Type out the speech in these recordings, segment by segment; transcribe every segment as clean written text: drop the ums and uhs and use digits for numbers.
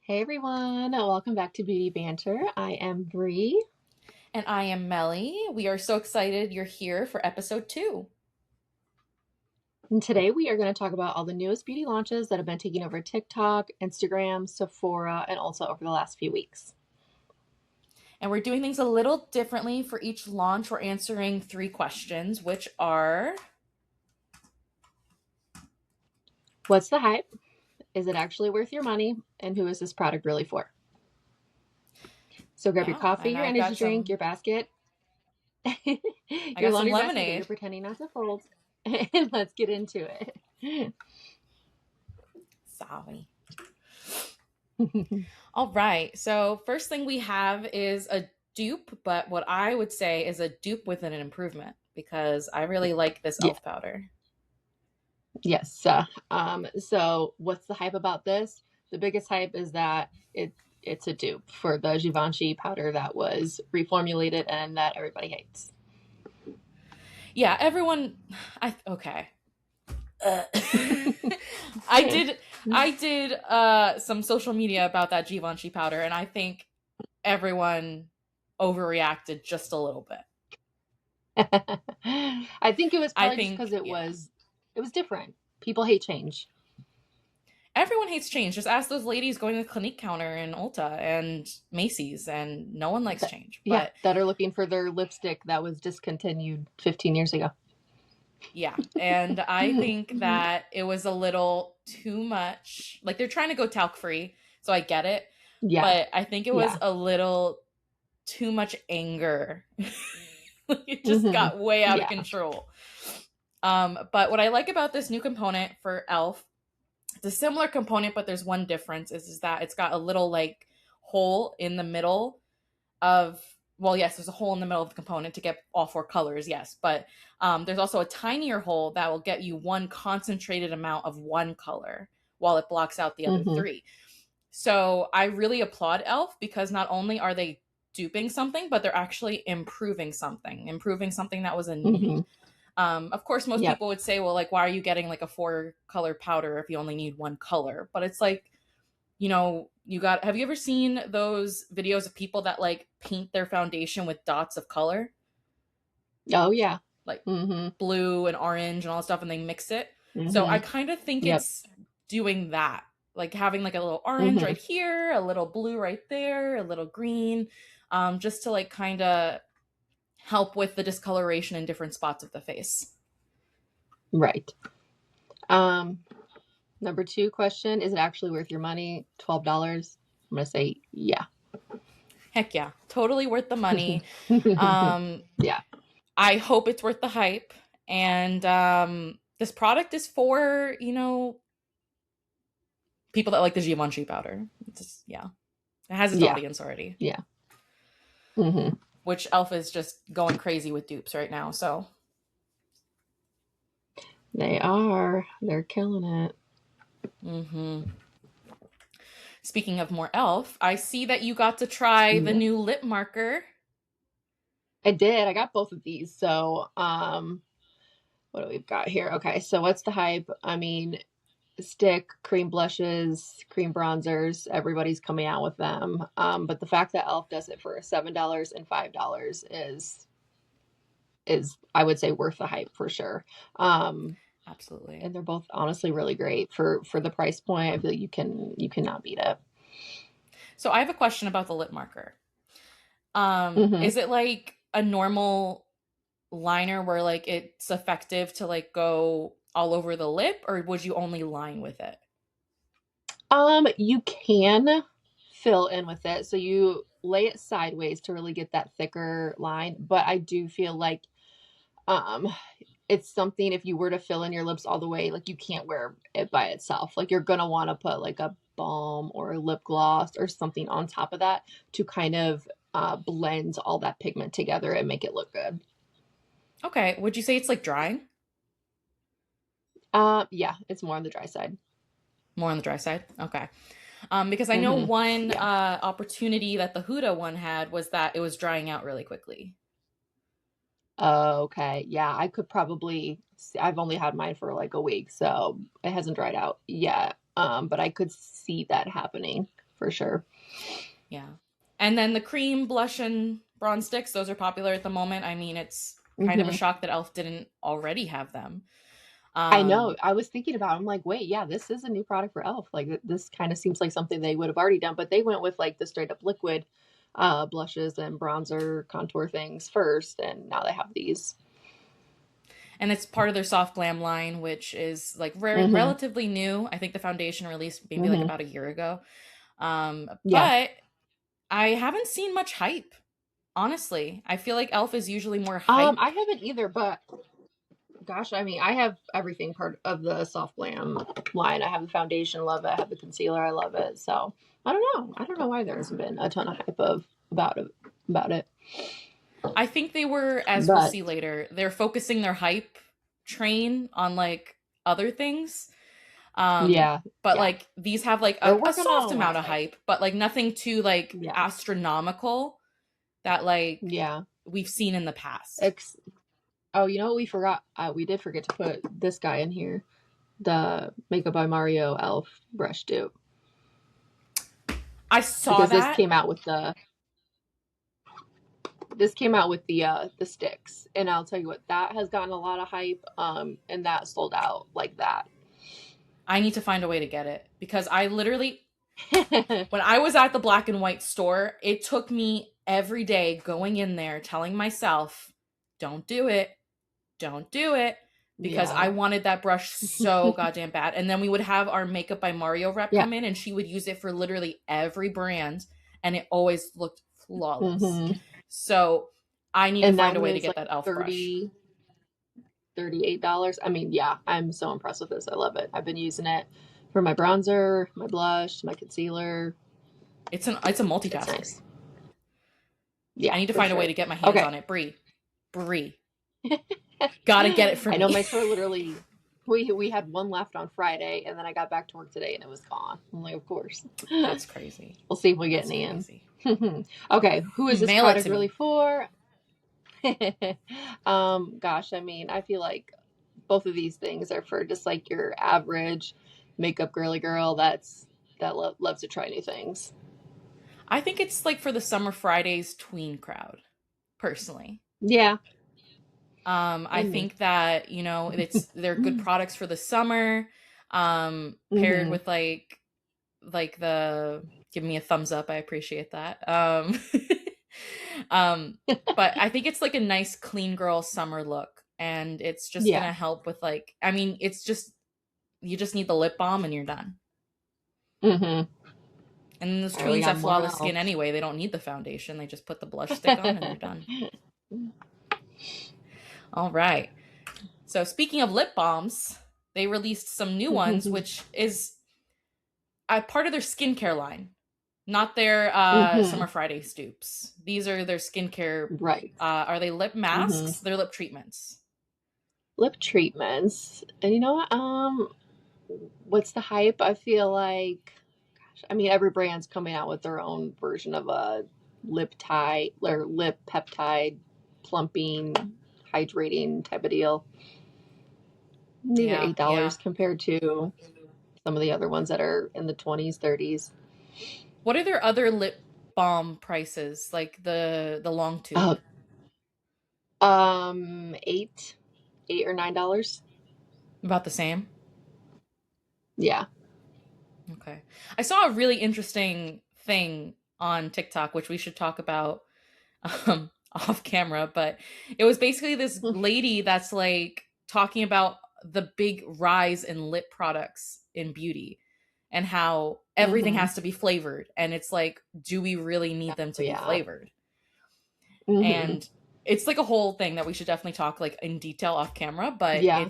Hey everyone, welcome back to Beauty Banter. I am Bree. And I am Melly. We are so excited you're here for episode 2. And today we are going to talk about all the newest beauty launches that have been taking over TikTok, Instagram, Sephora, and also over the last few weeks. And we're doing things a little differently for each launch. We're answering 3 questions, which are What's the hype? Is it actually worth your money? And who is this product really for? So grab your yeah, coffee, and your I've energy got drink, some your basket, I your got some laundry basket that you're lemonade. pretending not to fold, and let's get into it. Sorry. All right. So, first thing we have is a dupe, but what I would say is a dupe with an improvement because I really like this Yeah. elf powder. Yes. So what's the hype about this? The biggest hype is that it's a dupe for the Givenchy powder that was reformulated and that everybody hates. Yeah, everyone I okay. Uh, I did I did some social media about that Givenchy powder, and I think everyone overreacted just a little bit. I think it was I probably just think, because it yeah. was different. People hate change. Everyone hates change. Just ask those ladies going to the Clinique counter in Ulta and Macy's, and no one likes That change. yeah, But that are looking for their lipstick that was discontinued 15 years ago. yeah, and I think that it was a little too much. Like they're trying to go talc free, so I get it. Yeah, But I think it was yeah. a little too much anger. It just Hmm. got way out of Yeah. control. But what I like about this new component for Elf, it's a similar component, but there's one difference is that it's got a little like hole in the middle of well, yes, there's a hole in the middle of the component to get all 4 colors, yes, but there's also a tinier hole that will get you one concentrated amount of one color while it blocks out the other Hmm. 3. So I really applaud Elf because not only are they duping something, but they're actually improving something that was a Hmm. need. Of course, most Yep. people would say, well, like, why are you getting like a 4 color powder if you only need one color? But it's like, have you ever seen those videos of people that like paint their foundation with dots of color, Oh yeah. like Hmm. blue and orange and all that stuff, and they mix it? So Hmm. I kind of think Yep. it's doing that, like having like a little orange Hmm. right here, a little blue right there, a little green, just to like kind of help with the discoloration in different spots of the face. Right. Um, Number two question, is it actually worth your money? $12. I'm gonna say yeah. Heck yeah, totally worth the money. Um, Yeah. I hope it's worth the hype. And this product is for, people that like the Givenchy powder. Yeah, it has its Yeah. audience already, Yeah. Hmm. which Elf is just going crazy with dupes right now. So, They are. They're killing it. hmm speaking of more Elf, I see that you got to try the Yeah. new lip marker. I did. I got both of these. So, what do we've got here? Okay, so what's the hype? I mean, stick, cream blushes, cream bronzers, everybody's coming out with them. But the fact that Elf does it for $7 and $5 is I would say worth the hype for sure. Absolutely. And they're both honestly really great for the price point. I feel like you cannot beat it. So, I have a question about the lip marker. Hmm. Is it like a normal liner where like it's effective to like go all over the lip, or would you only line with it? You can fill in with it, so you lay it sideways to really get that thicker line. But I do feel like um, it's something if you were to fill in your lips all the way, like you can't wear it by itself. Like you're gonna want to put like a balm or a lip gloss or something on top of that to kind of blend all that pigment together and make it look good. Okay. Would you say it's like drying? Yeah, it's more on the dry side. More on the dry side? Okay. Because I know Hmm. one Yeah. opportunity that the Huda one had was that it was drying out really quickly. Okay. Yeah, I could probably. I've only had mine for like a week, so it hasn't dried out yet. But I could see that happening. for sure. Yeah. And then the cream blush and bronze sticks, those are popular at the moment. I mean, it's kind of a Hmm. shock that Elf didn't already have them. I know. Um, I was thinking about it. I'm like, wait, yeah, this is a new product for Elf. Like this kind of seems like something they would have already done, but they went with like the straight up liquid blushes and bronzer contour things first, and now they have these. and it's part of their soft glam line, which is like Hmm. relatively new. I think the foundation released maybe like Hmm. about a year ago. Yeah. But I haven't seen much hype. Honestly, I feel like Elf is usually more I hype. haven't either, but gosh, I mean, I have everything part of the soft glam line. I have the foundation, love it. I have the concealer, I love it. So I don't know. I don't know why there hasn't been a ton of hype of about it. I think they were, as we'll But see later, they're focusing their hype train on like other things. Um, yeah, but yeah, like these have like they're a working soft on a lot amount of of hype. hype, but like nothing too like Yeah, astronomical that like yeah. we've seen in the past. Ex- oh, you know what we forgot? We did forget to put this guy in here, the Makeup by Mario Elf brush dupe, I saw because that. this came out with the sticks, and I'll tell you what, that has gotten a lot of hype. And that sold out like that. I need to find a way to get it because I literally when I was at the black and white store, it took me every day going in there telling myself, don't do it, don't do it, because Yeah. I wanted that brush so goddamn bad. And then we would have our Makeup by Mario rep Yeah. come in and she would use it for literally every brand and it always looked flawless. Hmm. So I need to And that find a one way to is get like that elf brush. 38 dollars. I mean, yeah, I'm so impressed with this. I love it. I've been using it for my bronzer, my blush, my concealer. It's a It's multitasker. nice. I Yeah, need to for find a way sure. to get my hands Okay. on it. Brie. Gotta get it for I know me. my store literally we had one left on Friday, and then I got back to work today and it was gone. I'm like, of course. That's crazy. We'll see if we get That's any in. crazy. Okay, who is this Mail it product to really me. for? Gosh, I mean, I feel like both of these things are for just like your average makeup girly girl that loves to try new things. I think it's like for the Summer Fridays tween crowd, personally. Yeah, I and me. think that, they're good products for the summer, paired Hmm. with like the give me a thumbs up. I appreciate that. Um, but I think it's like a nice clean girl summer look, and it's just Yeah. gonna help with like, I mean, it's just you just need the lip balm and you're done. Hmm. And then those All right, we tweens got have more flawless skin elf. anyway. They don't need the foundation. They just put the blush stick on and they're done. All right. So speaking of lip balms, they released some new ones, which is a part of their skincare line, not their Hmm. Summer Friday stoops. These are their skincare. Right. Are they lip Hmm. masks? They're lip treatments. Lip treatments. And you know what? What's the hype? I feel like, gosh, I mean, every brand's coming out with their own version of a lip tie or lip peptide plumping, hydrating type of deal. These are Yeah, yeah. $8 compared to some of the other ones that are in the 20s, 30s. What are their other lip balm prices? Like the long tube, Uh, 8 or $9. about the same. Yeah. Okay. I saw a really interesting thing on TikTok, which we should talk about off camera, but it was basically this lady that's like talking about the big rise in lip products in beauty and how everything Hmm. has to be flavored. And it's like, do we really need them Oh, to be yeah. flavored? Hmm. And it's like a whole thing that we should definitely talk like in detail off camera, but Yeah.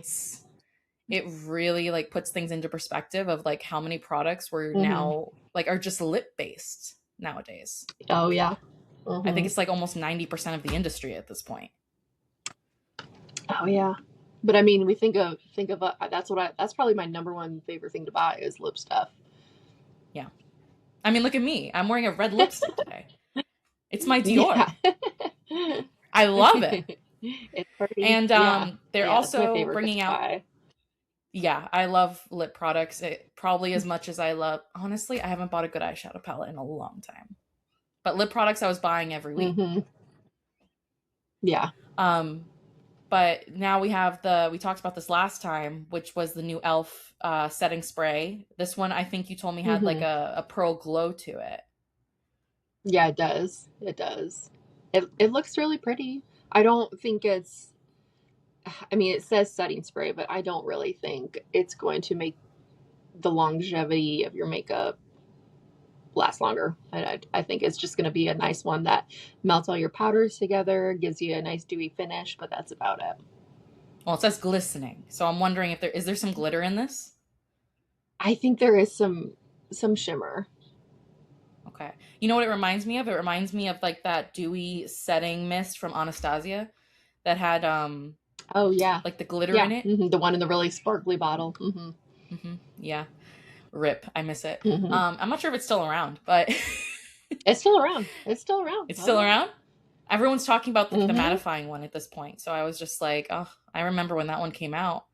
it really like puts things into perspective of like how many products we're Hmm. now like are just lip based nowadays. Oh, yeah. I think Hmm. it's like almost 90% of the industry at this point. Oh, yeah. But I mean, we think of that's probably my number one favorite thing to buy is lip stuff. Yeah. I mean, look at me. I'm wearing a red lipstick today. It's my Yeah. Dior. I love it. It's pretty. And Yeah. they're Yeah, that's my also favorite thing bringing to out buy. Yeah, I love lip products. Probably as much as I love. Honestly, I haven't bought a good eyeshadow palette in a long time. But lip products I was buying every week. Mm-hmm. Yeah. Um, but now we talked about this last time, which was the new e.l.f. Setting spray. This one I think you told me had like Mm-hmm. a pearl glow to it. Yeah, it does. It does. It looks really pretty. I don't think it's, I mean, it says setting spray, but I don't really think it's going to make the longevity of your makeup last longer. I think it's just going to be a nice one that melts all your powders together, gives you a nice dewy finish, but that's about it. Well, it says glistening, so I'm wondering if there some glitter in this. I think there is some shimmer. Okay, you know what it reminds me of? It reminds me of like that dewy setting mist from Anastasia that had Oh yeah, like the glitter yeah. in it. The one in the really sparkly bottle. Yeah, rip. I miss it. Hmm. I'm not sure if it's still around, but It's still around. It's still around. it's Oh still yeah. around. Everyone's talking about the Hmm. mattifying one at this point, so I was just like, oh, I remember when that one came out.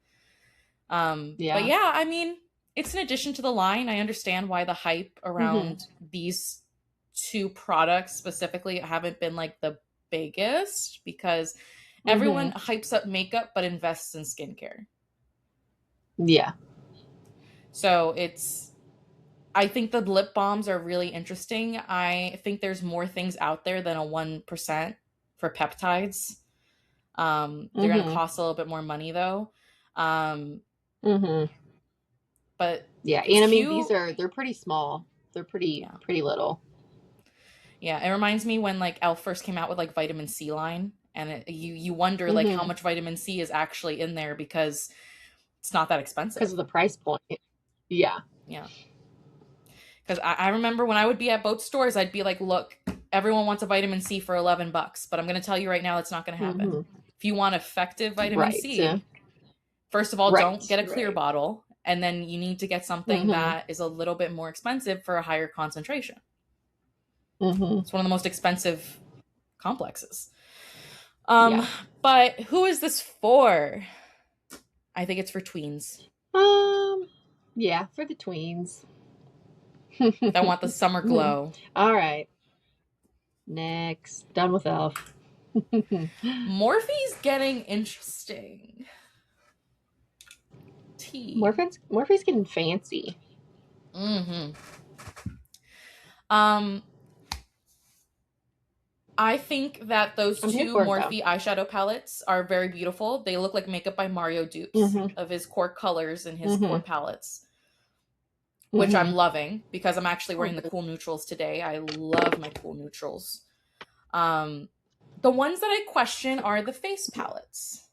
But Yeah. yeah, I mean, it's an addition to the line. I understand why the hype Hmm. around these two products specifically haven't been like the biggest because everyone Hmm. hypes up makeup but invests in skincare. Yeah. So I think the lip balms are really interesting. I think there's more things out there than a 1% for peptides. They're going to Hmm. cost a little bit more money though. Um, Hmm. but Yeah, it's and I mean cute. they're pretty small. They're Yeah. pretty little. Yeah, it reminds me when like Elf first came out with like vitamin C line, and you wonder like how Hmm. much vitamin C is actually in there because it's not that Because expensive. of the price point. Yeah. Yeah, because I remember when I would be at both stores, I'd be like, look, everyone wants a vitamin C for $11, but I'm going to tell you right now, it's not going to happen. Hmm. If you want effective vitamin Right. C, first of all, don't Right. get a clear Right. bottle, and then you need to get something Hmm. that is a little bit more expensive for a higher concentration. Hmm. It's one of the most expensive complexes. Um, Yeah. but who is this for? I think it's for tweens Um. Yeah, for the tweens. that want the summer glow. All right. Next, done with Elf. Morphe's getting interesting. T. Morphe's getting fancy. Mm-hmm. Um, I think that those I'm here two for it though. Morphe eyeshadow palettes are very beautiful. They look like makeup by Mario dupes Hmm. of his core colors and his core Hmm. palettes, which I'm Hmm. loving because I'm actually Oh, wearing the good. cool neutrals today. I love my cool neutrals. Um, the ones that I question are the face palettes.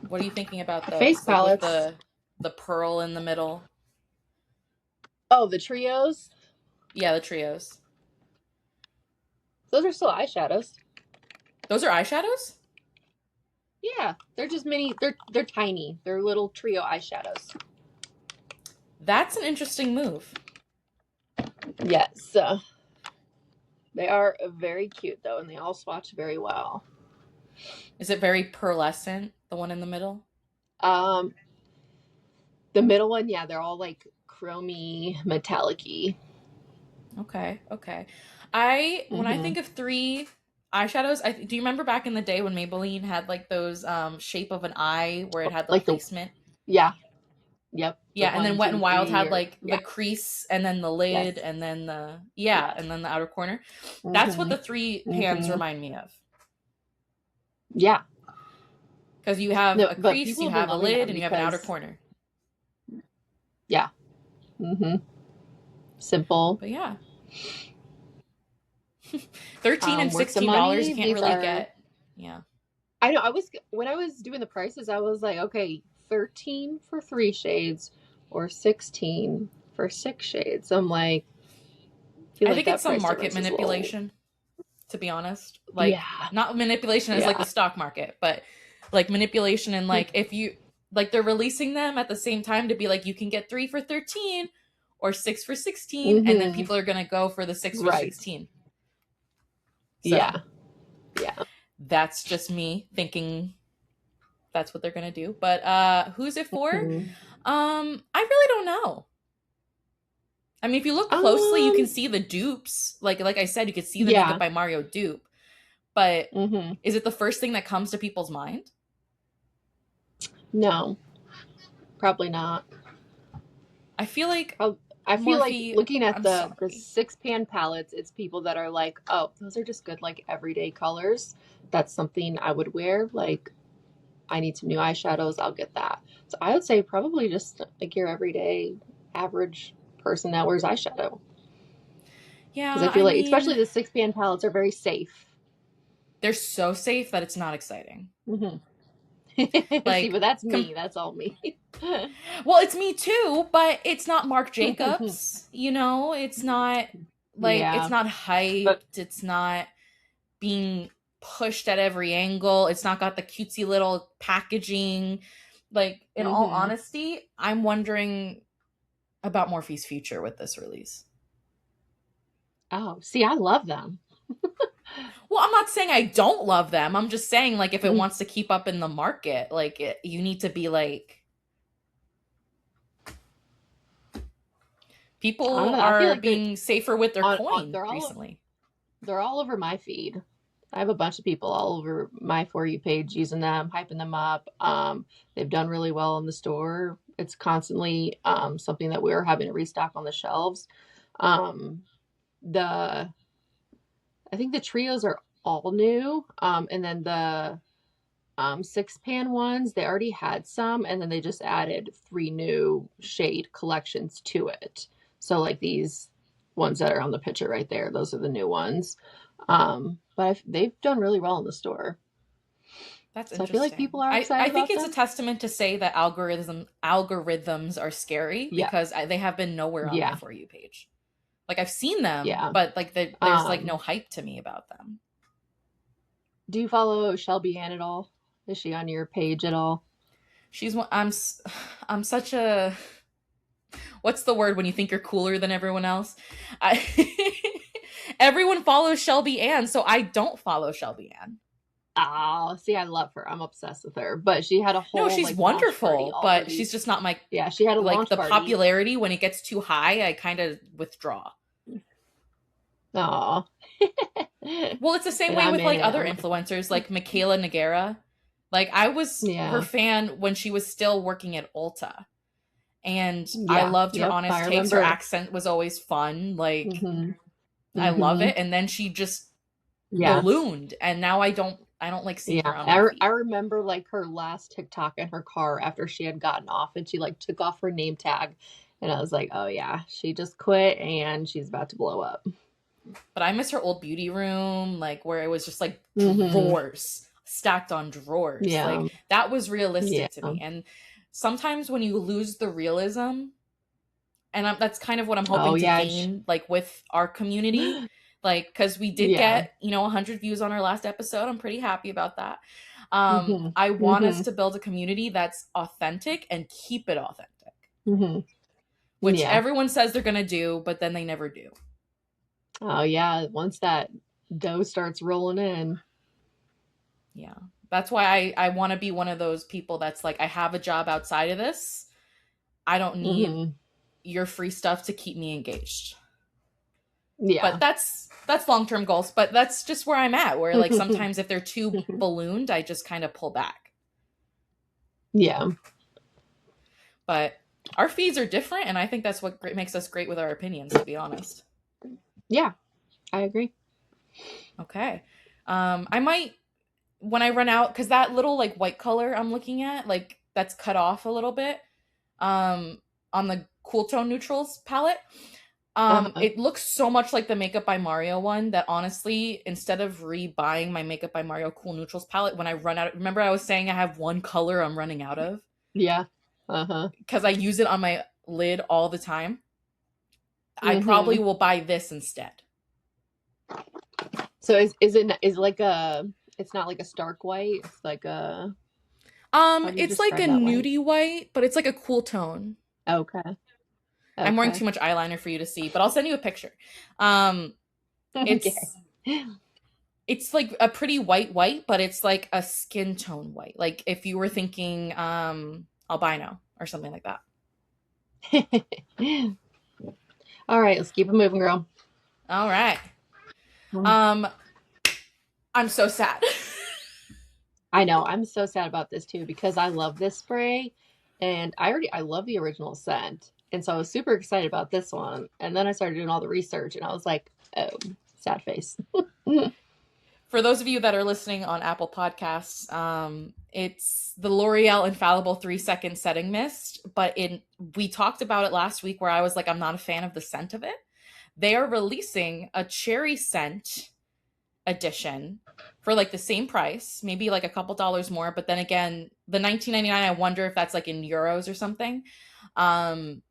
What are you thinking about The face those? Like with palettes. the pearl in the middle? Oh, the trios. Yeah, the trios. Those are still eyeshadows. Those are eyeshadows? Yeah, they're just mini. They're tiny. They're little trio eyeshadows. That's an interesting move. Yes, they are very cute though, and they all swatch very well. Is it very pearlescent, the one in the middle? Um, the middle one, yeah, they're all like chromy, metallic-y. Okay, okay. I when I Hmm. think of three eyeshadows, do you remember back in the day when Maybelline had like those shape of an eye where it had the Like the placement? yeah, yep, the Yeah, and then one, Wet two, and Wild three, had or like the yeah, crease and then the lid yes, and then yeah. and then the outer corner. That's what Hmm. the three pans Hmm. remind me of. Yeah. Because you have No, a but crease, people you have been have a loving lid, them and you have an outer because corner. yeah. Hmm. Simple. But yeah, 13 and Worth the $16 you money. can't These really are. get. Yeah, I know. I was when I was doing the prices, I was like, okay, 13 for 3 shades, or 16 for 6 shades. I'm like, I feel I like think it's that some price market difference is a little. manipulation. To be honest, like Yeah. not manipulation as like the Yeah. stock market, but like manipulation and Hmm. like if you like they're releasing them at the same time to be like you can get 3 for 13 or 6 for 16, and then Hmm. people are gonna go for the 6 for Right. 16. So Yeah. Yeah. That's just me thinking that's what they're gonna do. But who's it for? Mhm. I really don't know. I mean, if you look closely, you can Um, see the dupes. Like I said, you could see the Makeup yeah. by Mario dupe. But Hmm. is it the first thing that comes to people's mind? No, probably not. I feel like Prob- I feel like Morphe, looking at I'm the sorry. six pan palettes, it's people that are like, oh, those are just good like everyday colors. That's something I would wear. Like I need some new eyeshadows, I'll get that. So I would say probably just like your everyday average person that wears eyeshadow. Because I Yeah, feel I like especially mean, the six pan palettes are very safe. they're so safe that it's not exciting. Hmm. See, Like, but that's com- me. That's all me. well, it's me too, but it's not Marc Jacobs, you know? It's not like it's Yeah. not But hyped, it's not being pushed at every angle. It's not got the cutesy little packaging. Like, in all hmm honesty, I'm wondering about Morphe's future with this release. oh, see, I love them. Well, I'm not saying I don't love them. I'm just saying, like, if it Mm, wants to keep up in the market, like, you need to be like, I don't people know. I feel are like they're being safer with their on coin recently. they're all over my feed. I have a bunch of people all over my For You page using them, hyping them up. They've done really well in the store. It's constantly something that we're having to restock on the shelves. Um, the I think the trios are all new, and then the six pan ones they already had some, and then they just added three new shade collections to it. So like these ones that are on the picture right there, those are the new ones. But they've done really well in the store. That's So I feel like interesting. people are I excited think about it's a them. testament to say that algorithms are scary Yeah, because they have been nowhere on my yeah, For You page. Like, I've seen them, yeah. but like there's like no Um, hype to me about them. do you follow Shelby Ann at all? Is she on your page at all? She's one. I'm such a, what's the word when you think you're cooler than everyone else? I, everyone follows Shelby Ann, so I don't follow Shelby Ann. Oh, see, I love her. I'm obsessed with her. But she had a No, whole she's like launch party wonderful, all for but she's these. just not my, Yeah, she had a like, launch the party. popularity when it gets too high, I kind of withdraw. Oh, Well, it's the same and way I'm with in like it. other I'm like, influencers, like Michaela Nagara. Like, I was her yeah, fan when she was still working at Ulta, and I yeah, loved her yep. I honest takes. Her remember. accent was always fun. Like, Hmm. I love Hmm. it. And then she just Yeah, ballooned, and now I don't like seeing yeah. her on my I feed. remember like her last TikTok in her car after she had gotten off, and she like took off her name tag, and I was like, oh yeah, she just quit, and she's about to blow up. But I miss her old beauty room, like where it was just like Hmm. drawers stacked on drawers. Yeah, Like, that was yeah. realistic to me. And sometimes when you lose the realism, and that's kind of what I'm Oh hoping to yeah, gain, like, with our community, like, because we did yeah. get 100 views on our last episode. I'm pretty happy about that. Hmm. I want us Hmm. to build a community that's authentic and keep it authentic, Hmm. which Yeah. everyone says they're going to do, but then they never do. Oh yeah. Once that dough starts rolling in. Yeah, that's why I want to be one of those people that's like, I have a job outside of this. I don't need Hmm. your free stuff to keep me engaged. But Yeah. that's long-term goals, but that's just where I'm at, where like sometimes if they're too ballooned, I just kind of pull back. Yeah. But our feeds are different, and I think that's what makes us great with our opinions, to be honest. Yeah. I agree. Okay. I might, when I run out, because that little like white color I'm looking at, like, that's cut off a little bit, um, on the cool tone neutrals palette. Uh-huh. It looks so much like the Makeup by Mario one that, honestly, instead of rebuying my Makeup by Mario Cool Neutrals palette, when I run out, remember I was saying I have one color I'm running out of Yeah. Uh-huh. because I use it on my lid all the time. I probably Hmm. will buy this instead. So is like a it's not like a stark white. It's like a how do you It's like a describe that white? nudie white, but it's like a cool tone. Okay. I'm wearing Okay. too much eyeliner for you to see, but I'll send you a picture. Um, Okay. it's It's like a pretty white, but it's like a skin tone white. Like if you were thinking albino or something like that. All right, let's keep it moving, girl. All right. Um I'm so sad. I know. I'm so sad about this too because I love this spray and I love the original scent. And so I was super excited about this one. And then I started doing all the research and I was like, oh, sad face. For those of you that are listening on Apple Podcasts, it's the L'Oreal Infallible 3 Second Setting Mist. But we talked about it last week where I was like, I'm not a fan of the scent of it. They are releasing a cherry scent edition for like the same price, maybe like a couple dollars more. But then again, the 19.99, I wonder if that's like in euros or something. Um,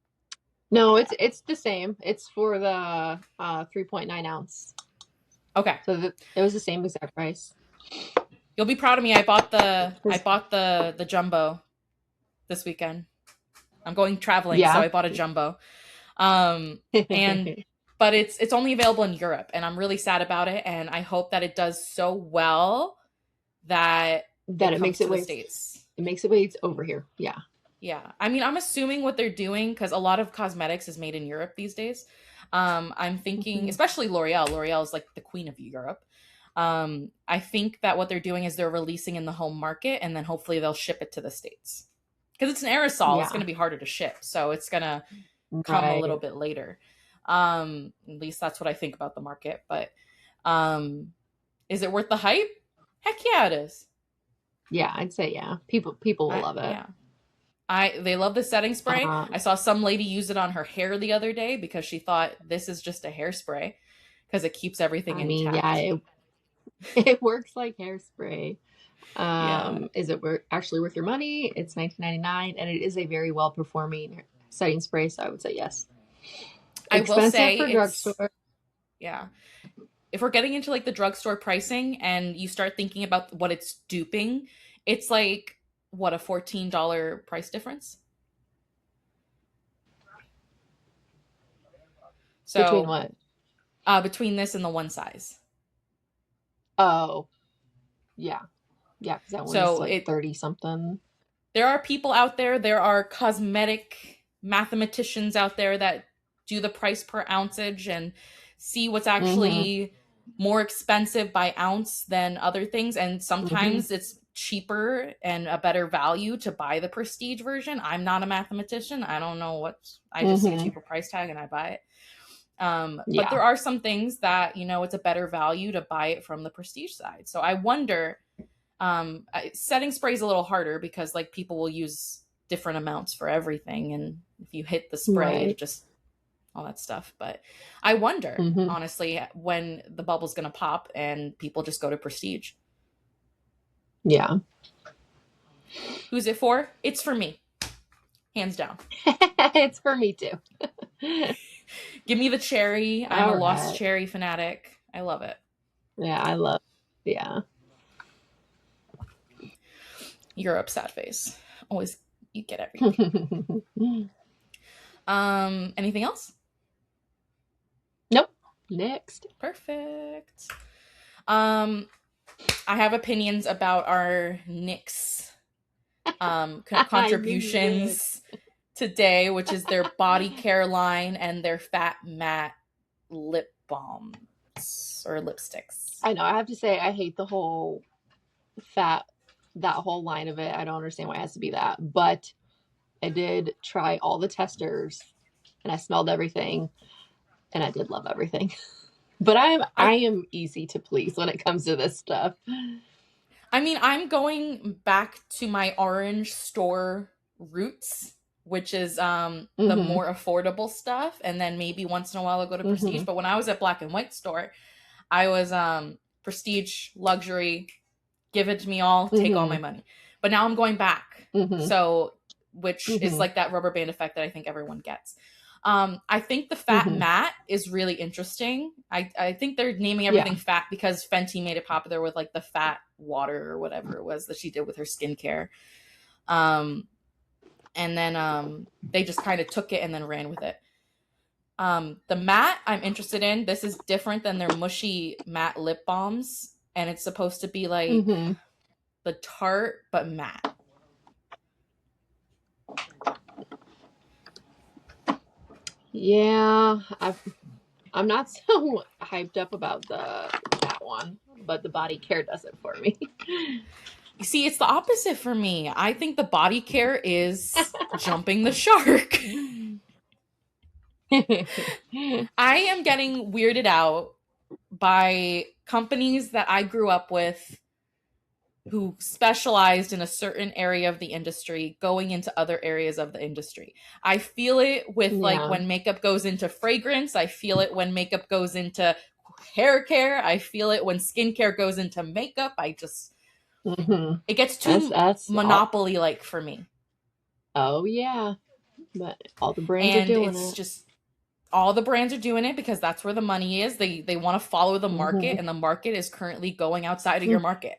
No, it's the same. It's for the 3.9 ounce. okay, So it was the same exact price. you'll be proud of me. I bought the jumbo this weekend. I'm going traveling, so Yeah. I bought a jumbo. And but it's only available in Europe, and I'm really sad about it. And I hope that it does so well that That it it comes makes it to the way States. it makes it way it's over here. Yeah. Yeah. I mean, I'm assuming what they're doing, because a lot of cosmetics is made in Europe these days. I'm thinking, Mhm. especially L'Oreal. L'Oreal is like the queen of Europe. I think that what they're doing is they're releasing in the home market and then hopefully they'll ship it to the States. Because it's an aerosol, it's going Yeah. to be harder to ship. So it's going to come a little Right. bit later. At least that's what I think about the market. But is it worth the hype? Heck yeah, it is. Yeah, I'd say yeah. People will I love it. yeah. They love the setting spray. I Um, saw some lady use it on her hair the other day because she thought this is just a hairspray because it keeps everything I mean, yeah, intact. it works like hairspray. Yeah. Is it actually worth your money? It's 19.99, and it is a very well performing setting spray, so I would say yes. I will Expensive say for it's drugstore. yeah. If we're getting into like the drugstore pricing and you start thinking about what it's duping, it's like what, a $14 price difference? Between So what? between this and the one size. Oh, yeah, yeah, because that one's So like it 30 something. there are people out there, there are cosmetic mathematicians out there that do the price per ounceage and see what's Mm-hmm. actually more expensive by ounce than other things. And Mm-hmm. sometimes it's cheaper and a better value to buy the prestige version. I'm not a mathematician. I don't know what, I just see a Mm-hmm. cheaper price tag and I buy it. But Yeah. there are some things that, it's a better value to buy it from the prestige side. So I wonder, setting spray is a little harder because like people will use different amounts for everything, and if you hit the spray it Right. just all that stuff. But I wonder Mm-hmm. honestly when the bubble's going to pop and people just go to prestige. Yeah. Who's it for? It's for me, hands down. It's for me too. Give me the cherry. I'm a All lost right. cherry fanatic. I love it. Yeah, I love. Yeah. Europe sad face, always, you get everything. Anything else? Nope. Next. Perfect. um I have opinions about our NYX I knew you would. contributions today, which is their body care line and their fat matte lip balms or lipsticks. I know. I have to say, I hate the whole fat, that whole line of it. I don't understand why it has to be that. But I did try all the testers and I smelled everything and I did love everything. But I I am easy to please when it comes to this stuff. I mean, I'm going back to my orange store roots, which is the Mm-hmm. more affordable stuff, and then maybe once in a while I'll go to prestige. Mm-hmm. But when I was at Black and White store, I was prestige, luxury, give it to me all, take all my Mm-hmm. money. But now I'm going back. Mm-hmm. So, which is Mm-hmm. like that rubber band effect that I think everyone gets. I think the fat Mm-hmm. matte is really interesting. I think they're naming Yeah. everything fat because Fenty made it popular with like the fat water or whatever it was that she did with her skincare. Um, and then they just kind of took it and then ran with it. The matte I'm interested in. This is different than their mushy matte lip balms. and it's supposed to be like Mm-hmm. the Tarte but matte. Yeah, I'm not so hyped up about that one, but the body care does it for me. You see, it's the opposite for me. I think the body care is jumping the shark. I am getting weirded out by companies that I grew up with who specialized in a certain area of the industry going into other areas of the industry. I feel it with like Yeah. when makeup goes into fragrance. I feel it when makeup goes into hair care. I feel it when skincare goes into makeup. Mm-hmm. It gets That's too that's all. monopoly like for me. Oh yeah, but all the brands are And doing it's it. just all the brands are doing it because that's where the money is. They want to follow the market, Mm-hmm. and the market is currently going outside of your market.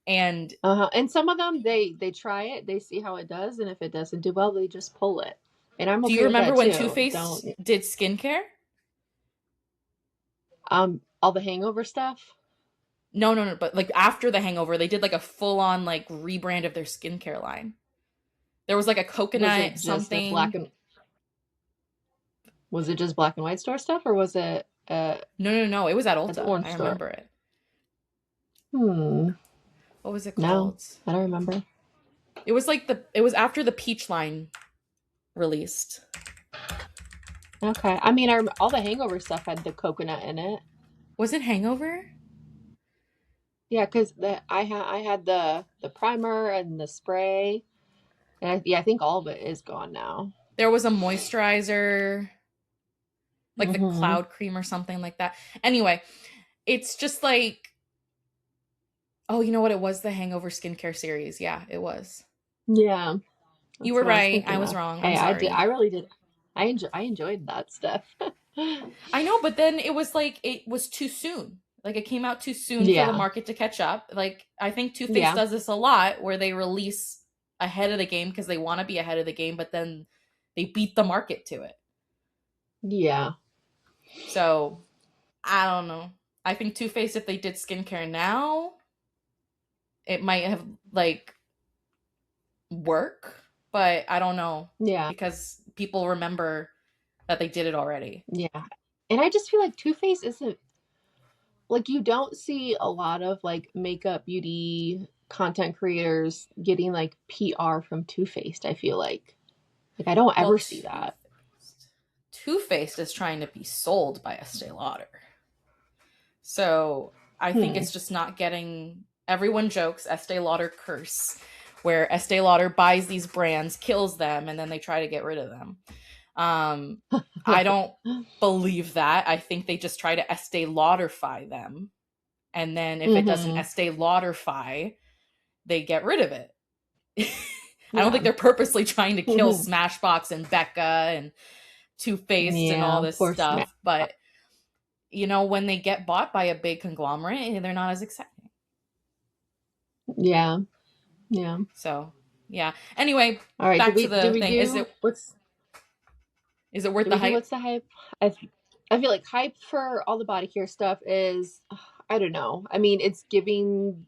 And Uh-huh. And some of them they try it, they see how it does, and if it doesn't do well, they just pull it. And I'm do you okay with remember that when Too too. Faced Don't did skincare? all the hangover stuff. No, no, no. But like after the Hangover, they did like a full on like rebrand of their skincare line. There was like a Was coconut it just a black something. and was it just black and white store stuff, or was it No, no, no. It was at at the Ulta. orange I store? remember it. Hmm. What was it No, called? I don't remember. It was after the Peach line released. Okay. I mean, all the hangover stuff had the coconut in it. Was it Hangover? Yeah, because I had the primer and the spray, and yeah, I think all of it is gone now. There was a moisturizer, like the Mm-hmm. cloud cream or something like that. Anyway, it's just like, oh, you know what? It was the Hangover skincare series. Yeah, it was. Yeah, You that's were what I was right. I thinking was of. wrong. I'm Hey, I did. sorry. I really did. I enjoyed that stuff. I know, but then it was like it was too soon. Like it came out too soon for the Yeah, market to catch up. Like I think Too Faced yeah, does this a lot where they release ahead of the game because they want to be ahead of the game, but then they beat the market to it. yeah, So I don't know. I think Too Faced, if they did skincare now, it might have like work, but I don't know yeah, because people remember that they did it already. yeah. And I just feel like Too Faced isn't like you don't see a lot of like makeup beauty content creators getting like PR from Too Faced. I feel like I don't Well, ever see that. Two Faced is trying to be sold by Estee Lauder. So I think Hmm. it's just not getting. Everyone jokes Estee Lauder curse, where Estee Lauder buys these brands, kills them, and then they try to get rid of them. Um, I don't believe that. I think they just try to Estee Lauderify them, and then if it doesn't Mm-hmm. Estee Lauderify, they get rid of it. I don't think Yeah. they're purposely trying to kill Smashbox and Becca and Too Faced and all Yeah. this Poor Smash. stuff, but when they get bought by a big conglomerate, they're not as exciting. Yeah. Yeah. So, yeah. Anyway, All right. back to Do the we thing. do Is it worth do the we do hype? what's the hype? I feel like hype for all the body care stuff is I don't know. I mean, it's giving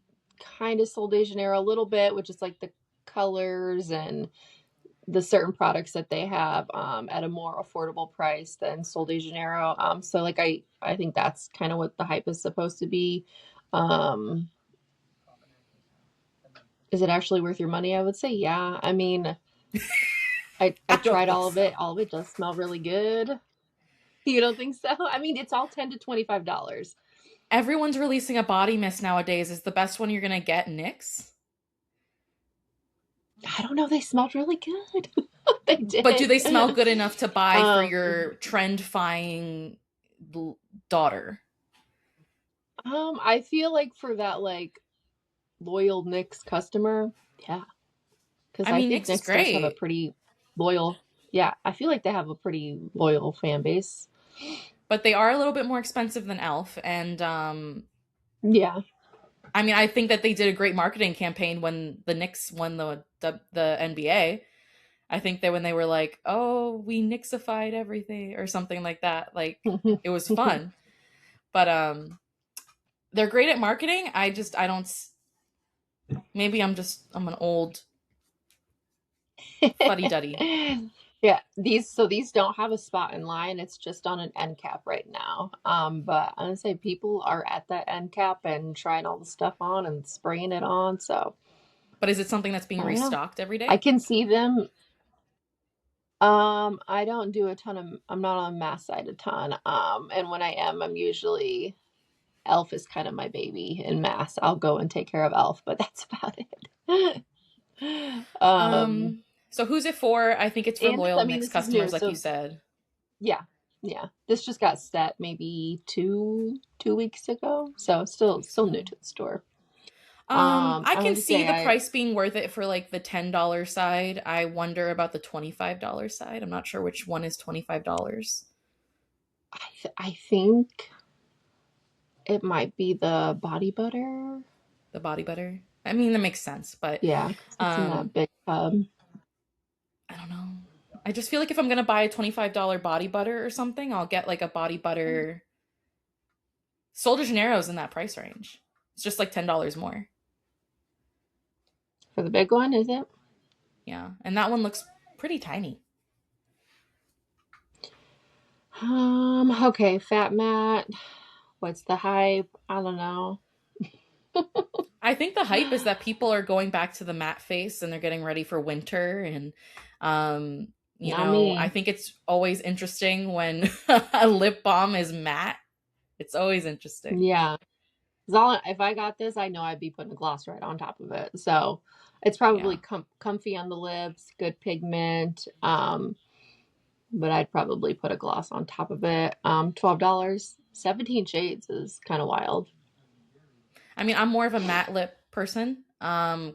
kind of Sol de Janeiro a little bit, which is like the colors and the certain products that they have at a more affordable price than Sol de Janeiro. So like I think that's kind of what the hype is supposed to be. Um, is it actually worth your money? I would say yeah. I mean, I I don't tried think all of so. it. All of it does smell really good. You don't think so? I mean, it's all $10 to $25. Everyone's releasing a body mist nowadays. Is the best one you're going to get NYX? I don't know. They smelled really good. They But do did. they smell good enough to buy for Um, your trend-fying daughter? I feel like for that like loyal Nyx customer, yeah, because I I mean, think NYX is Nyx does have a great, pretty loyal. Yeah, I feel like they have a pretty loyal fan base. but they are a little bit more expensive than Elf. And Yeah. I mean, I think that they did a great marketing campaign when the Knicks won the NBA. I think that when they were like, "Oh, we Knicksified everything" or something like that, like it was fun. But they're great at marketing. I don't. Maybe I'm an old fuddy duddy. Yeah, these don't have a spot in line. It's just on an end cap right now. But I'm gonna say people are at that end cap and trying all the stuff on and spraying it on. So But is it something that's being I don't know. restocked every I day? can see them. I don't do a ton of. I'm not on mass side a ton. And when I am, I'm usually Elf is kind of my baby in mass. I'll go and take care of Elf, but that's about it. um, So who's it for? I think it's for and loyal I mean, Mix this is new, customers, like you so said. yeah, yeah. This just got set maybe two weeks ago, so 2 weeks still new ago. to the store. I I can would see say the I price being worth it for like the $10 side. I wonder about the $25 side. I'm not sure which one is $25. I think it might be the body butter. The body butter. I mean, that makes sense, but Yeah, 'cause it's in that um, big tub. I don't know. I just feel like if I'm gonna buy a $25 body butter or something, I'll get like a body butter. Sol de Janeiro's in that price range. It's just like $10 more. For the big one, is it? Yeah, and that one looks pretty tiny. Okay, Fat Matt. What's the hype? I don't know. I think the hype is that people are going back to the matte face and they're getting ready for winter. And, um, Not I me. think it's always interesting when a lip balm is matte. It's always interesting. Yeah. 'Cause if I got this, I know I'd be putting a gloss right on top of it. So it's Yeah. probably comfy on the lips, good pigment. But I'd probably put a gloss on top of it. $12, 17 shades is kind of wild. I mean, I'm more of a matte lip person.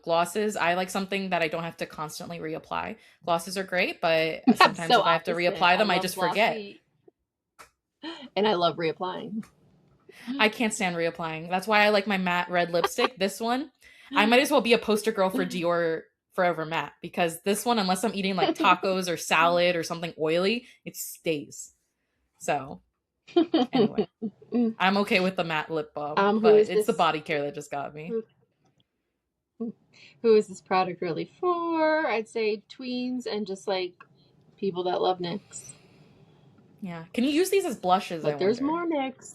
Glosses, I like something that I don't have to constantly reapply. Glosses are great, but I'm sometimes so if I have to opposite. reapply I them, I love just forget. glossy and I love reapplying. I can't stand reapplying. That's why I like my matte red lipstick. This one, I might as well be a poster girl for Dior Forever Matte because this one, unless I'm eating like tacos or salad or something oily, it stays. So, anyway, I'm okay with the matte lip balm, Who but is it's the this? body care that just got me. Who, who is this product really for? I'd say tweens and just like people that love NYX. Yeah. Can you use these as blushes, I But there's wonder? more NYX.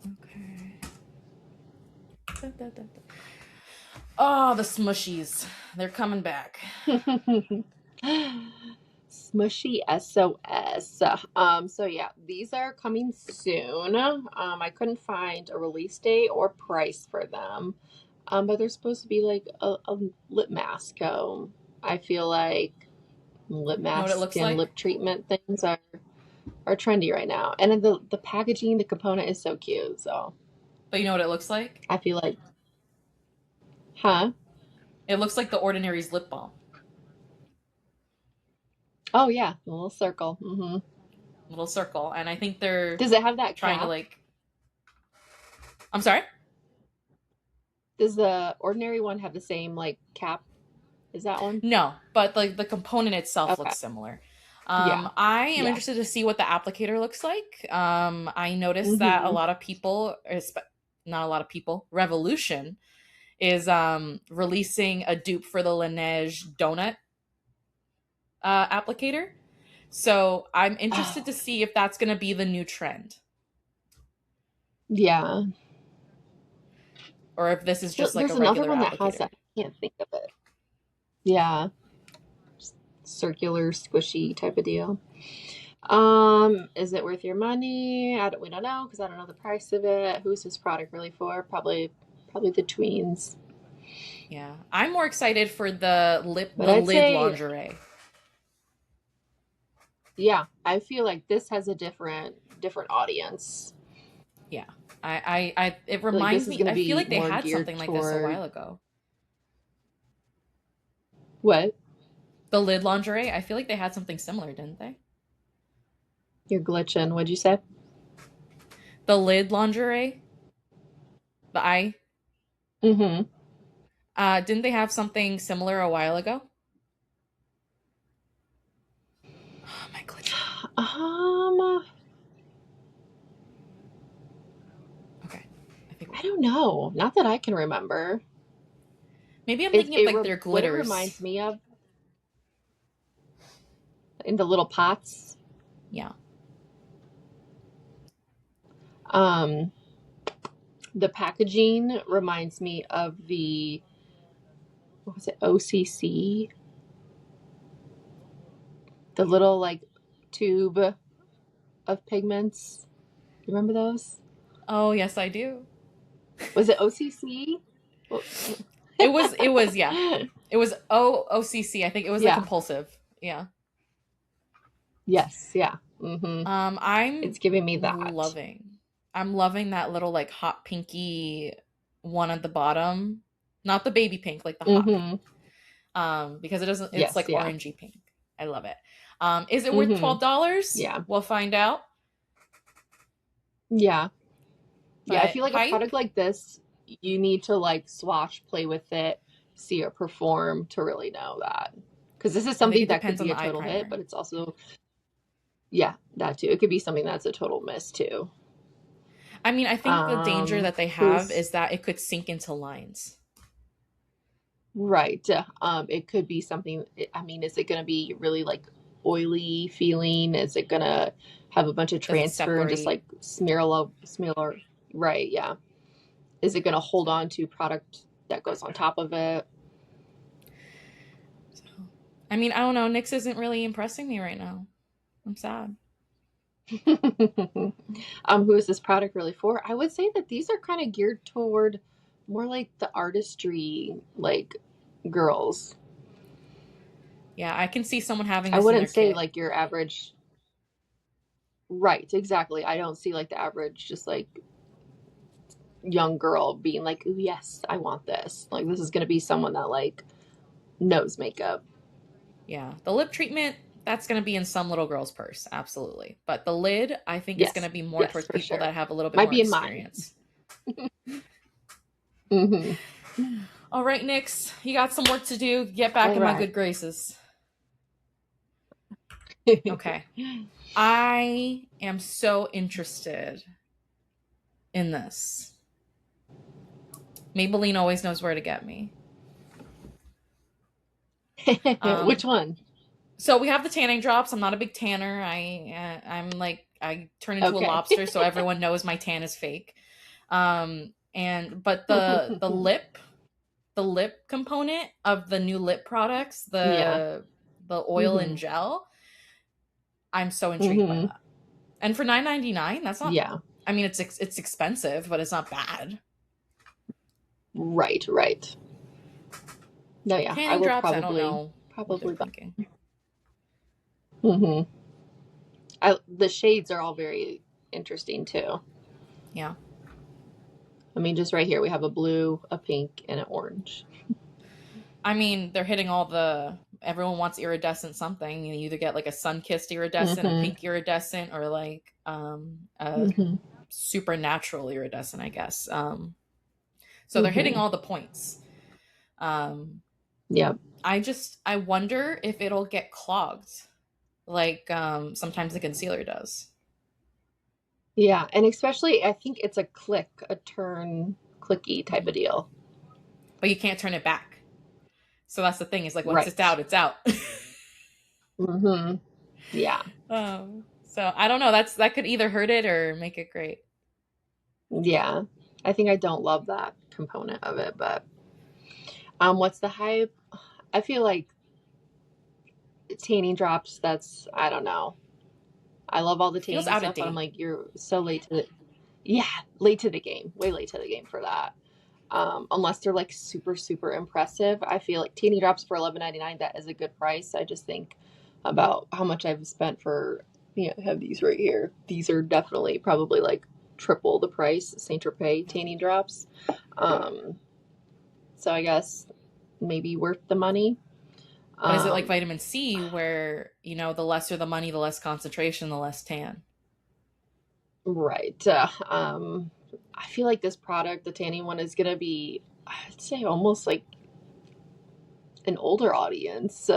Okay. Oh, the smushies. They're coming back. Smushy SOS. So yeah, these are coming soon. I couldn't find a release date or price for them. But they're supposed to be like a lip mask. I feel like lip You know what it mask looks and like? lip treatment things are trendy right now. And then the packaging, the component is so cute. So But you know what it looks like? I feel like, huh? It looks like the Ordinary's lip balm. Oh yeah, a little circle. Little circle. And I think they're Does it have that trying to cap? like. I'm sorry? Does the ordinary one have the same like cap? Is that one? No, but like the component itself Okay. looks similar. Yeah. I am Yeah. interested to see what the applicator looks like. I noticed that a hmm lot of people, not a lot of people, Revolution is releasing a dupe for the Laneige donut applicator. So I'm interested Oh, to see if that's going to be the new trend yeah. or if this is just like a There's another regular one that has applicator. that. I can't think of it. Yeah. Circular, squishy type of deal. Is it worth your money? We don't know because I don't know the price of it. Who's this product really for? Probably the tweens. Yeah. I'm more excited for But the I'd lid say, lingerie. yeah, I feel like this has a different audience. Yeah. It I feel like reminds this is me, going to I feel be like they more had geared something like this a toward while ago. what? The lid lingerie, I feel like they had something similar, didn't they? You're glitching. What'd you say? The lid lingerie, the eye, Mm-hmm. didn't they have something similar a while ago? Oh, am I glitching? Um, I don't know. Not that I can remember. Maybe I'm thinking of like their What it glitters. reminds me of in the little pots. Yeah. Um, the packaging reminds me of the what was it, OCC, the little like tube of pigments. You remember those? Oh, yes, I do. Was it OCC? Yeah. It was OCC. I think it was the Yeah. compulsive. Yeah. Yes. Yeah. Mm-hmm. I'm It's giving me that. loving. I'm loving that little like hot pinky one at the bottom. Not the baby pink, like the hot pink. Mm-hmm. Because it doesn't it's Yes. like Yeah. orangey pink. I love it. Is it worth Mm-hmm. $12? Yeah. We'll find out. Yeah. Yeah. I But feel like a hype, product like this, you need to like swatch, play with it, see it perform to really know that. Because this is I think something it that could depends on be a the eye total hit, primer. but it's also, yeah, that too. It could be something that's a total miss too. I mean, I think the danger that they have Who's is that it could sink into lines. right? It could be something. I mean, is it going to be really like oily feeling? Is it going to have a bunch of Does it transfer and just separate? like smear? Right? Yeah. Is it going to hold on to product that goes on top of it? So, I mean, I don't know. NYX isn't really impressing me right now. I'm sad. Who is this product really for? I would say that these are kind of geared toward more like the artistry, like girls. Yeah, I can see someone having I this in their wouldn't say kit. like your average. Right, exactly. I don't see like the average, just like young girl being like, "Ooh, yes, I want this." Like this is going to be someone that like knows makeup. Yeah, the lip treatment, that's going to be in some little girl's purse, absolutely. But the lid, I think, is going Yes, to be more yes, towards for people sure. that have a little bit Might more be in mine. experience. Mm-hmm. All right, Nyx, you got some work to do. Get back All in my right. good graces. Okay. I am so interested in this. Maybelline always knows where to get me. Which Um, one? so we have the tanning drops. I'm not a big tanner. I'm like I turn into a Okay. lobster, so everyone knows my tan is fake. And but the lip component of the new lip products, Yeah. the oil and Mm-hmm. gel, I'm so intrigued by Mm-hmm. that. And for 9.99, that's not. Yeah. I mean, it's expensive, but it's not bad. Right, right. No, yeah, I Tanning will drops, I don't probably know what they're probably buy. thinking. Mm-hmm. The shades are all very interesting too. Yeah. I mean, just right here we have a blue, a pink, and an orange. I mean, they're hitting all the. Everyone wants iridescent something. You either get like a sun kissed iridescent, a Mm-hmm. pink iridescent, or like a Mm-hmm. supernatural iridescent, I guess. So they're hitting Mm-hmm. all the points. Um, Yep. I wonder if it'll get clogged, like sometimes the concealer does. Yeah, and especially I think it's a click, a turn, clicky type Hmm. of deal. But you can't turn it back. So that's the thing. Is like once it's Right. out, it's out. Mm-hmm. Yeah. So I don't know. That could either hurt it or make it great. Yeah. I think I don't love that component of it, but what's the hype? I feel like tanning drops, that's I don't know. I love all the It feels tanning out of stuff, but I'm date. like, you're so late to the yeah, late to the game. Way late to the game for that. Unless they're like super, super impressive. I feel like tanning drops for $11.99, that is a good price. I just think about how much I've spent for I have these right here. These are definitely probably like triple the price, Saint Tropez tanning drops. Um, so I guess maybe worth the money. But is it like Um, vitamin C where, the lesser the money, the less concentration, the less tan? right. I feel like this product, the tanning one, is gonna be, I'd say, almost like an older audience,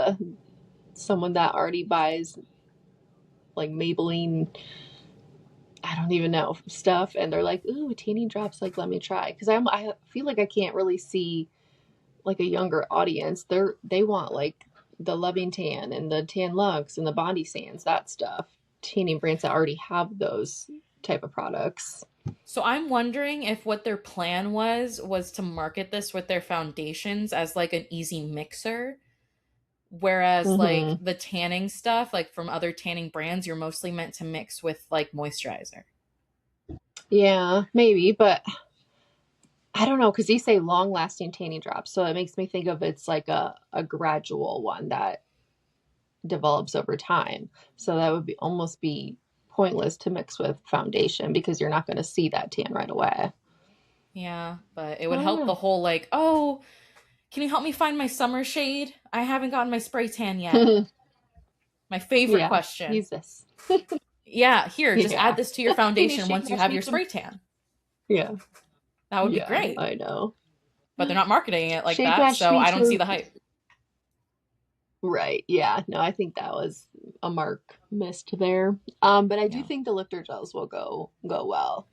someone that already buys like Maybelline. I don't even know stuff, and they're like, "Ooh, tanning drops, like let me try," because I feel like I can't really see like a younger audience. They want like the Loving Tan and the Tan Lux and the Bondi Sands, that stuff. Tanning brands that already have those type of products. So I'm wondering if what their plan was to market this with their foundations as like an easy mixer, whereas like Mm-hmm. the tanning stuff like from other tanning brands you're mostly meant to mix with like moisturizer. Yeah, maybe, but I don't know because these say long lasting tanning drops, so it makes me think of it's like a gradual one that develops over time. So that would be almost be pointless to mix with foundation because you're not going to see that tan right away. Yeah, but it I would help the don't whole like, oh, can you help me find my summer shade? I haven't gotten my spray tan yet. know. My favorite Yeah, question. use this. Yeah, here, just add Yeah. this to your Can you foundation shade once you wash have me your some? spray tan. Yeah. That would be Yeah, great. I know. But they're not marketing it like Shade that, wash so me I don't see some. the hype. Right. Yeah. No, I think that was a mark missed there. But I do Yeah. think the lifter gels will go well.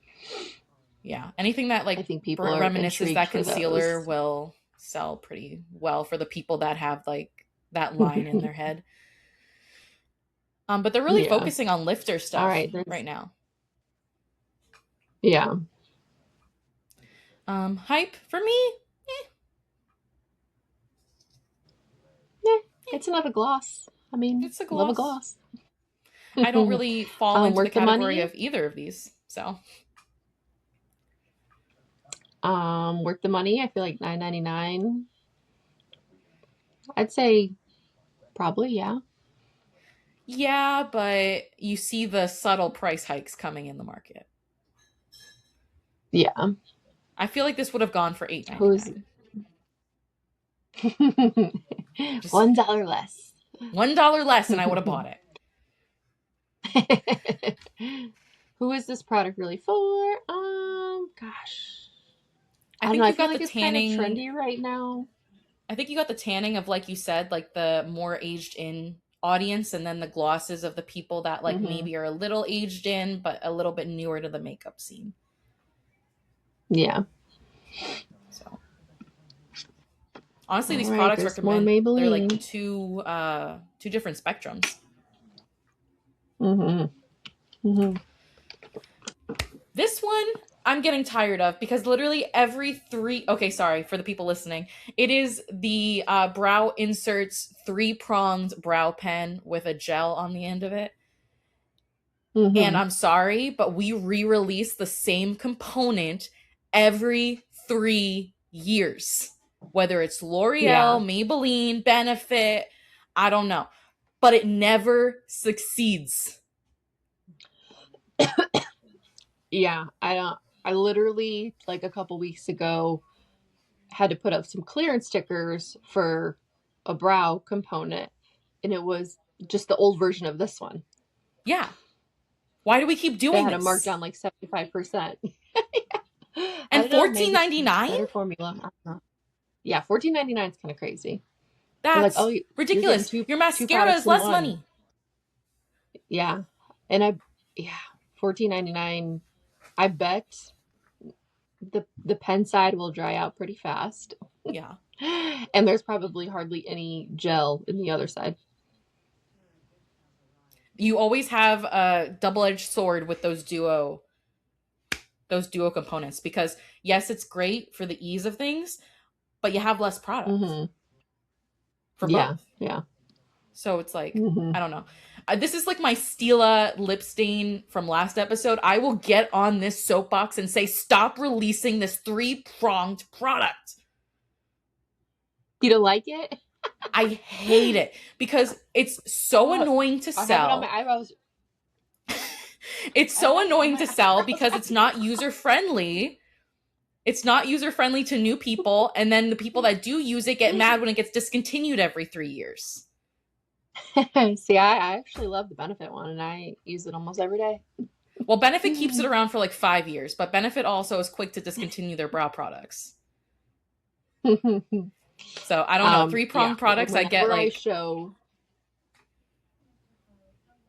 Yeah. Anything that I like think people are reminisces intrigued that for concealer those. will sell pretty well for the people that have like that line in their head. But they're really Yeah. focusing on lifter All stuff right. There's right now. yeah. Hype for me, Yeah. It's another gloss. I mean, it's a love a gloss. gloss. I don't really fall into the Worth the category money. of either of these. So Worth the money. I feel like $9.99. I'd say probably, yeah. yeah, but you see the subtle price hikes coming in the market. Yeah. I feel like this would have gone for Who's $8.99. Just $1 less? $1 less and I would have bought it. Who is this product really for? Gosh. I I don't know. think I you feel got like the it's kind of tanning. trendy right now. I think you got the tanning of like you said, like the more aged in audience, and then the glosses of the people that like Hmm. maybe are a little aged in, but a little bit newer to the makeup scene. Yeah. So honestly, All these right. products There's more recommend they're like Maybelline. two different spectrums. Hmm. Hmm. This one I'm getting tired of because literally every three. Okay, sorry for the people listening. It is the Brow Inserts 3-pronged brow pen with a gel on the end of it. And Hmm. I'm sorry, but we re-release the same component every 3 years. Whether it's Yeah. L'Oreal, Maybelline, Benefit, I don't know. But it never succeeds. Yeah. I don't. I literally like a couple weeks ago had to put up some clearance stickers for a brow component, and it was just the old version of this one. Yeah. Why do we keep It doing had a this? markdown like 75%. I And don't know. fourteen Maybe it's ninety nine? better formula. I don't know. Yeah, 14.99 is kind of crazy. They're like, oh, That's you're getting ridiculous. Your two mascara products is in less one. money. Yeah, and yeah, 14.99. I bet the pen side will dry out pretty fast, Yeah. and there's probably hardly any gel in the other side. You always have a double-edged sword with those duo components because yes, it's great for the ease of things, but you have less product Hmm. for Yeah, both. yeah. So it's like, Hmm. I don't know. This is like my Stila lip stain from last episode. I will get on this soapbox and say, stop releasing this 3-pronged product. You don't like it? I hate it because it's so Oh, annoying to I have it on my sell. eyebrows. It's I so have it on annoying my to sell eyebrows. because it's not user friendly. It's not user friendly to new people. And then the people that do use it get mad when it gets discontinued every 3 years. See, I actually love the Benefit one, and I use it almost every day. Well, Benefit keeps it around for like 5 years, but Benefit also is quick to discontinue their brow products. So I don't know. 3-pronged Yeah. products, I get Whenever I like, show,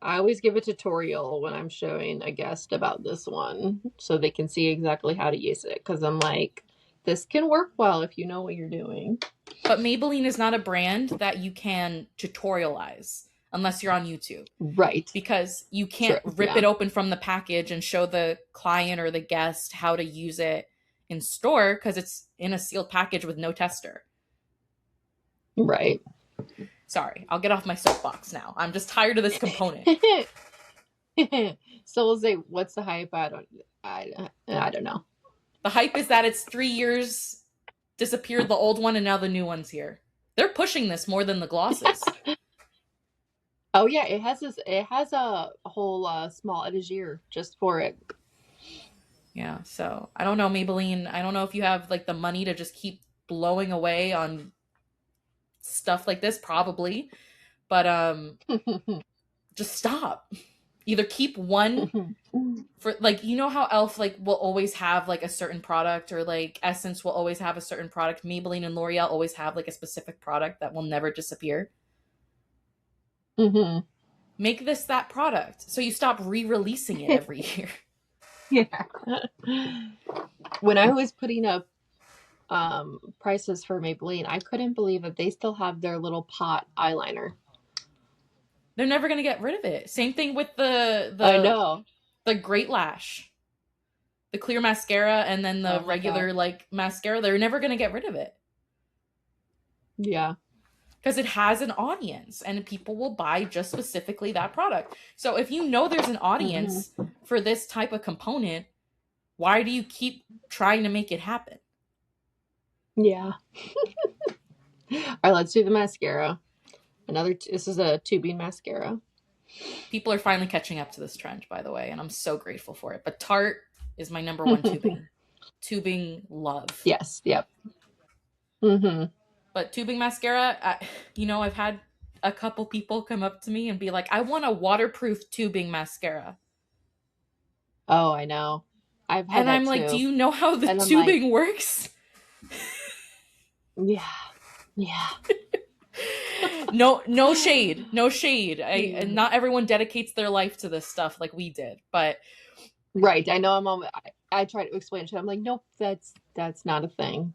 I always give a tutorial when I'm showing a guest about this one so they can see exactly how to use it. Because I'm like, this can work well if you know what you're doing. But Maybelline is not a brand that you can tutorialize unless you're on YouTube, Right. because you True. can't rip Yeah. it open from the package and show the client or the guest how to use it in store because it's in a sealed package with no tester. Right. Sorry, I'll get off my soapbox now. I'm just tired of this component. So we'll say, what's the hype? I don't know. The hype is that it's 3 years, disappeared the old one, and now the new one's here. They're pushing this more than the glosses. Oh yeah, it has this. It has a whole small etagere just for it. Yeah, so I don't know, Maybelline. I don't know if you have like the money to just keep blowing away on stuff like this, probably. But just stop. Either keep one for, like, you know how Elf like will always have like a certain product, or like Essence will always have a certain product. Maybelline and L'Oreal always have like a specific product that will never disappear. Mm-hmm. Make this that product so you stop re-releasing it every year. Yeah. When I was putting up prices for Maybelline, I couldn't believe that they still have their little pot eyeliner. They're never gonna get rid of it. Same thing with I know. the Great Lash, the clear mascara, and then the Oh my regular God. like mascara. They're never gonna get rid of it Yeah. because it has an audience and people will buy just specifically that product. So if you know there's an audience for this type of component, why do you keep trying to make it happen? Yeah. All right, let's do the mascara. This is a tubing mascara. People are finally catching up to this trend, by the way, and I'm so grateful for it. But Tarte is my number one tubing love. Yes. Yep. Mm-hmm. But tubing mascara, I've had a couple people come up to me and be like, I want a waterproof tubing mascara. Oh, I know. I've had And that I'm like, do too. you know how the And I'm tubing works? Yeah. Yeah. No shade. No shade. And not everyone dedicates their life to this stuff like we did. But Right. I know I try to explain to him. I'm like, nope, that's not a thing.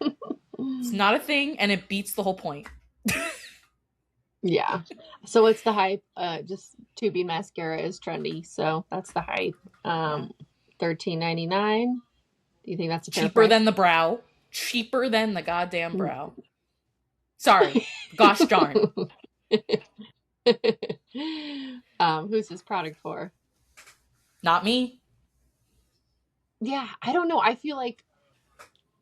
it's not a thing, and it beats the whole point. Yeah. So what's the hype? Just tubing mascara is trendy, so that's the hype. $13.99. Do you think that's a fair Cheaper price? than the brow. Cheaper than the goddamn brow. Sorry. Gosh darn. Who's this product for? Not me. Yeah, I don't know. I feel like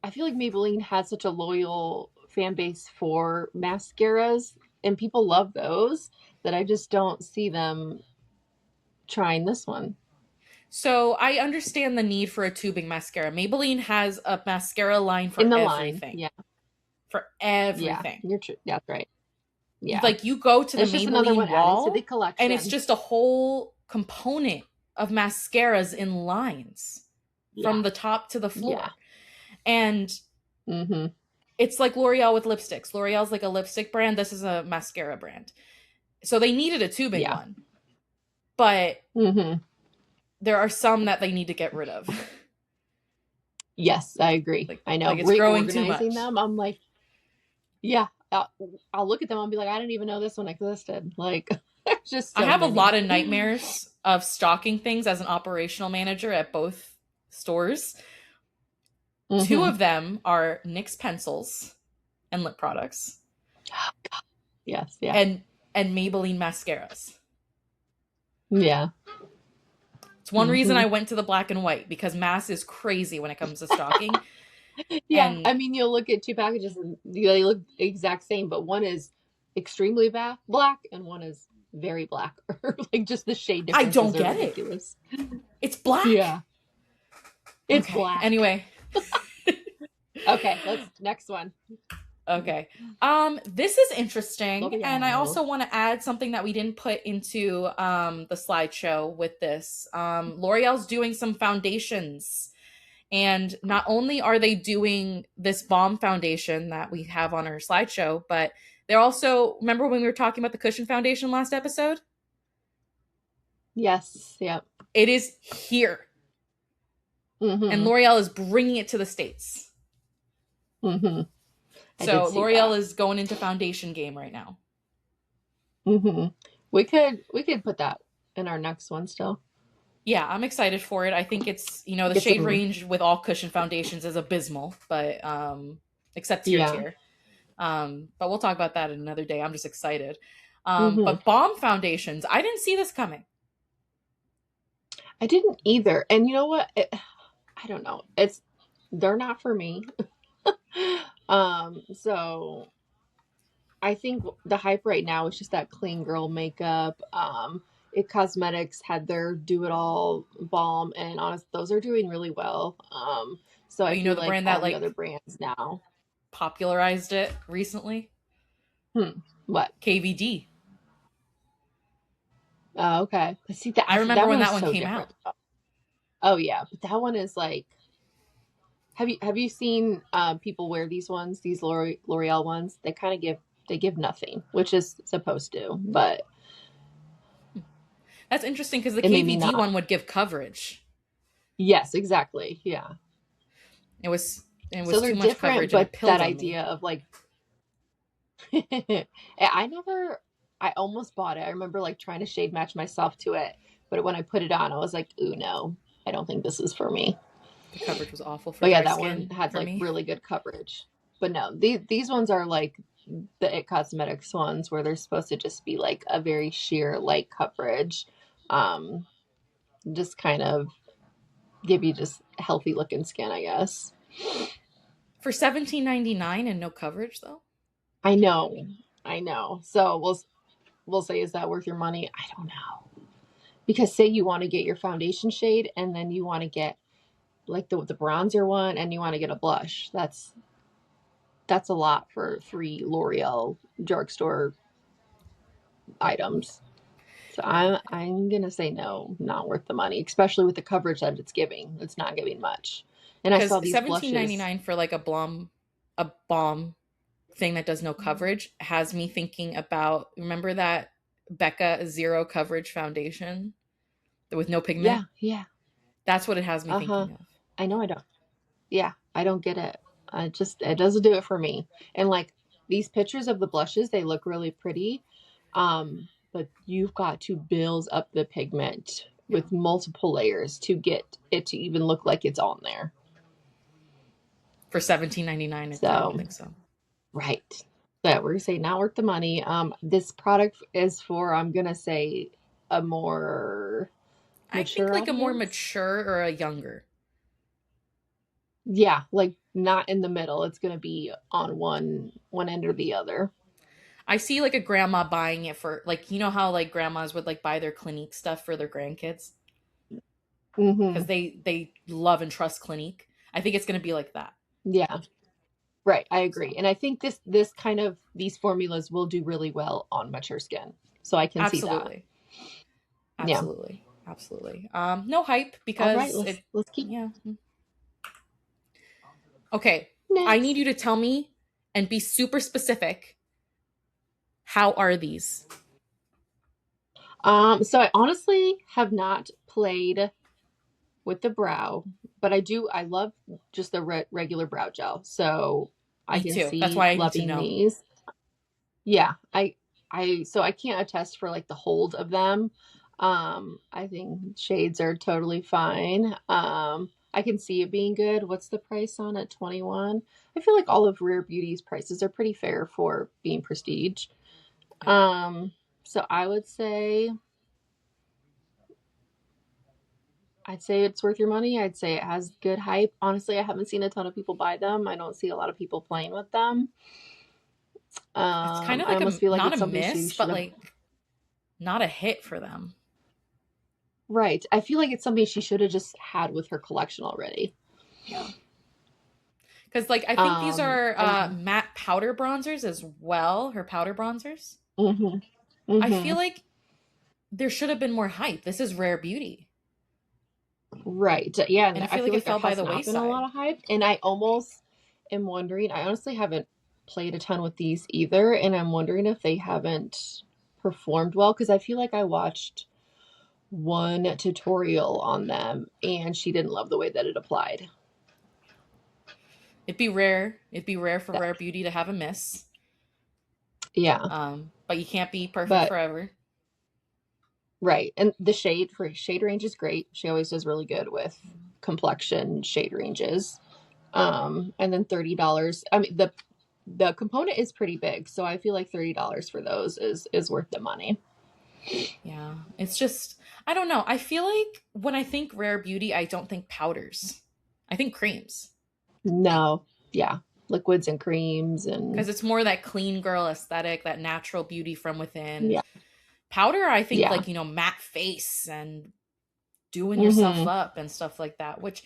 Maybelline has such a loyal fan base for mascaras, and people love those, that I just don't see them trying this one. So I understand the need for a tubing mascara. Maybelline has a mascara line for In the line, everything. yeah, For yeah, everything. you're true. That's right. Yeah, Like you go to the it's just another Maybelline one added to the wall, collection, and it's just a whole component of mascaras in lines from the top to the floor. Yeah. And Mm-hmm. it's like L'Oreal with lipsticks. L'Oreal's like a lipstick brand. This is a mascara brand. So they needed a tubing one. But there are some that they need to get rid of. Yes, I agree. Like, I know. like it's growing too Reorganizing much. them, I'm like, yeah, I'll look at them and be like, I didn't even know this one existed. Like, just so I have many. a lot of nightmares of stocking things as an operational manager at both stores. Mm-hmm. 2 of them are NYX pencils and lip products. Oh, God. Yes, yeah. And Maybelline mascaras. Yeah. It's one reason I went to the black and white, because mass is crazy when it comes to stocking. Yeah, And I mean, you'll look at 2 packages and they look exact same, but one is extremely black and one is very black. Like, just the shade I differences don't are get ridiculous. It's black. Yeah. It's Okay. black. Anyway. Okay, next one. Okay. This is interesting, and I also want to add something that we didn't put into the slideshow with this. L'Oreal's doing some foundations, and not only are they doing this balm foundation that we have on our slideshow, but they're also, remember when we were talking about the cushion foundation last episode? Yes. Yep. It is here, and Mm-hmm. L'Oreal is bringing it to the States. Mm-hmm. I did So see L'Oreal that. is going into foundation game right now. Mm-hmm. We could put that in our next one still. Yeah, I'm excited for it. I think it's, the Get shade some. range with all cushion foundations is abysmal, but except Tier Yeah. Tier. But we'll talk about that another day. I'm just excited. Mm-hmm. But balm foundations, I didn't see this coming. I didn't either. And you know what? I don't know. They're not for me. So I think the hype right now is just that clean girl makeup. It Cosmetics had their Do It All balm, and honest, those are doing really well. So Oh, I you know feel the like brand that all the other like brands now. popularized it recently? What? KVD. Oh, okay. But see that I remember that when one that is one so came different. out. Oh yeah, but that one is like. Have you seen people wear these ones? These L'Oreal ones? They give nothing, which is supposed to, but That's interesting because the it made me KVD not. one would give coverage. Yes, exactly. Yeah. It was it So was they're too much different, coverage and but it pilled that on me. idea of like I never I almost bought it. I remember like trying to shade match myself to it, but when I put it on, I was like, "Ooh, no. I don't think this is for me." The coverage was awful for But yeah, dry that one skin had for like me. really good coverage. But no, these ones are like the It Cosmetics ones where they're supposed to just be like a very sheer light coverage. Um, just kind of give you just healthy looking skin, I guess. For 17.99 and no coverage though? I know. I know. So we'll say, is that worth your money? I don't know. Because say you want to get your foundation shade and then you want to get like the bronzer one and you want to get a blush. That's a lot for three L'Oreal drugstore items. So Yeah. I'm gonna say no, not worth the money, especially with the coverage that it's giving. It's not giving much. And I Because saw these seventeen ninety blushes. nine for like a balm thing that does no coverage has me thinking about, remember that Becca zero coverage foundation with no pigment? Yeah, yeah. That's what it has me Uh-huh. thinking of. I know I don't. Yeah, I don't get it. I just it doesn't do it for me. And like these pictures of the blushes, they look really pretty. But you've got to build up the pigment Yeah. with multiple layers to get it to even look like it's on there. For 17.99, I don't So, think so. right. But we're gonna say not worth the money. This product is for I'm gonna say a more I think mature like a more audience. mature or a younger. Yeah, like not in the middle. It's gonna be on one end or the other. I see like a grandma buying it for like, you know how like grandmas would like buy their Clinique stuff for their grandkids because Hmm. they love and trust Clinique. I think it's going to be like that. Yeah, right. I agree, So and I think this kind of these formulas will do really well on mature skin. So I can see that. absolutely, Yeah. absolutely, absolutely. No hype All right. because Let's it. let's keep Yeah. Okay. I need next. you to tell me and be super specific. How are these? So I honestly have not played with the brow, but I do. I love just the regular brow gel. So I Me can too. That's see why I need to loving know. these. Yeah, so I can't attest for like the hold of them. I think shades are totally fine. I can see it being good. What's the price on it? 21. I feel like all of Rare Beauty's prices are pretty fair for being prestige. Yeah. Um, so I'd say it's worth your money. I'd say it has good hype. Honestly, I haven't seen a ton of people buy them. I don't see a lot of people playing with them. It's kind of I like almost feel like not a it's something she miss, should but have. like not a hit for them. Right. I feel like it's something she should have just had with her collection already. Yeah. Because like I think these are And matte powder bronzers as well. Her powder bronzers. hmm I hmm feel like there should have been more hype. This is rare beauty, right. Yeah, and and I I feel like feel it like there fell by has the not been a lot wayside. of hype. And I almost am wondering, I honestly haven't played a ton with these either, and I'm wondering if they haven't performed well because I feel like I watched one tutorial on them, and she didn't love the way that it applied. It'd be rare. It'd be rare for That, Rare Beauty to have a miss. yeah, But you can't be perfect but forever. right, and the shade range is great. She always does really good with complexion shade ranges. And then $30. I mean, the component is pretty big, so I feel like $30 for those is worth the money. Yeah. It's just, I don't know. I feel like when I think Rare Beauty, I don't think powders. I think creams. No, yeah, liquids and creams and Because it's more that clean girl aesthetic, that natural beauty from within. yeah, Powder, I think yeah. like, matte face and doing yourself Mm-hmm. up and stuff like that, which,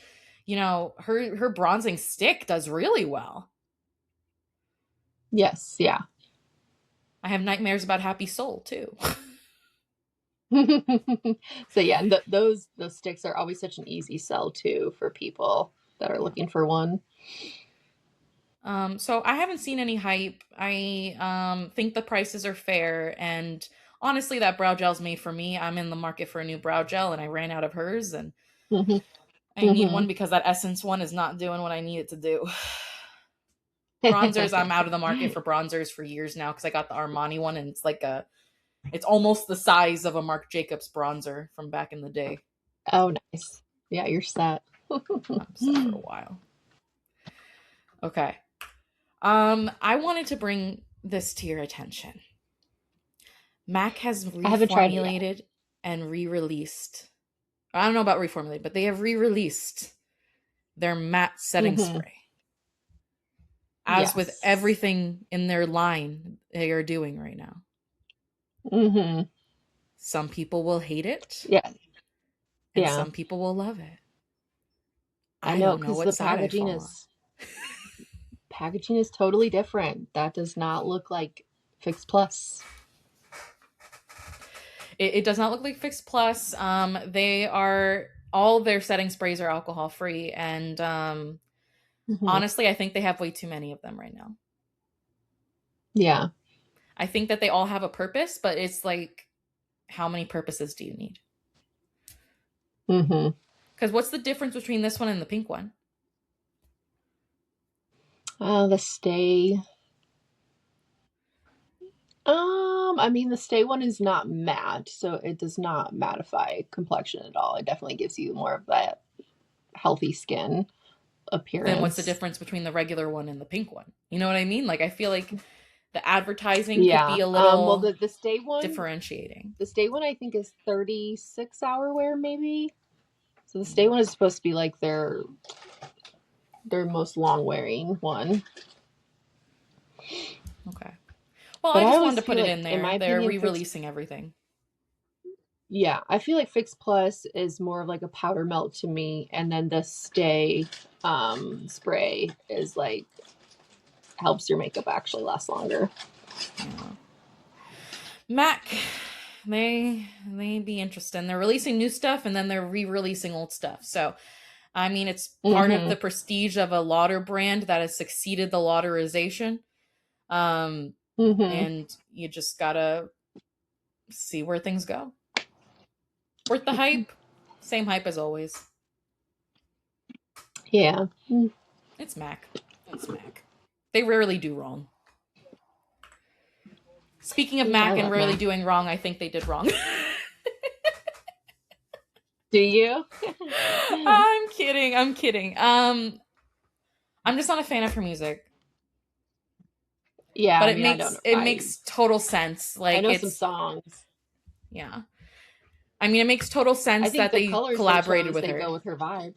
her bronzing stick does really well. Yes, yeah. I have nightmares about Happy Soul too. So yeah, and those sticks are always such an easy sell too for people that are Yeah. looking for one. So I haven't seen any hype. I think the prices are fair, and honestly, that brow gel's made for me. I'm in the market for a new brow gel, and I ran out of hers, and Mm-hmm. I need Mm-hmm. one because that Essence one is not doing what I need it to do. Bronzers, I'm out of the market for bronzers for years now because I got the Armani one, and it's almost the size of a Marc Jacobs bronzer from back in the day. Oh, nice. Yeah, you're set. I'm set for a while. Okay. I wanted to bring this to your attention. MAC has I haven't tried it yet. reformulated and re-released. I don't know about reformulated, but they have re-released their matte setting Mm-hmm. spray. As with Yes. everything in their line they are doing right now. Mm-hmm. Some people will hate it Yeah. and Yeah. some people will love it. I I know don't know because what side I fall on. packaging is totally different. That does not look like Fix Plus. It does not look like Fix Plus. They are all their setting sprays are alcohol free, and Mm-hmm. honestly, I think they have way too many of them right now. Yeah. I think that they all have a purpose, but it's like, how many purposes do you need? Mm-hmm. Because what's the difference between this one and the pink one? The stay. I mean the stay one is not matte, so it does not mattify complexion at all. It definitely gives you more of that healthy skin Then what's the appearance. difference between the regular one and the pink one? You know what I mean? Like, I feel like the advertising could Yeah. be a Well little differentiating. the stay one I think is 36-hour wear maybe. So the stay one is supposed to be like their most long wearing one. Okay. Well, But I I just wanted always to put feel it like in in there. my They're opinion Fix re-releasing everything. Yeah, I feel like Fix Plus is more of like a powder melt to me, and then the Stay spray is like helps your makeup actually last longer. Yeah. MAC, they be interesting. They're releasing new stuff and then they're re-releasing old stuff. So, I mean, it's part of Mm-hmm. the prestige of a lauder brand that has succeeded the lauderization. Um, Mm-hmm. and you just gotta see where things go. Worth the hype? Same hype as always. Yeah. It's MAC. It's MAC. They rarely do wrong. Speaking of Yeah, I MAC and love rarely Mac. doing wrong, I think they did wrong. Do you? I'm kidding. I'm kidding. I'm just not a fan of her music. Yeah, But I it mean I makes don't it makes total sense. I Like, know some it's, songs. yeah. I mean, it makes total I sense think that the they colors they collaborated chose with they her. go with her vibe.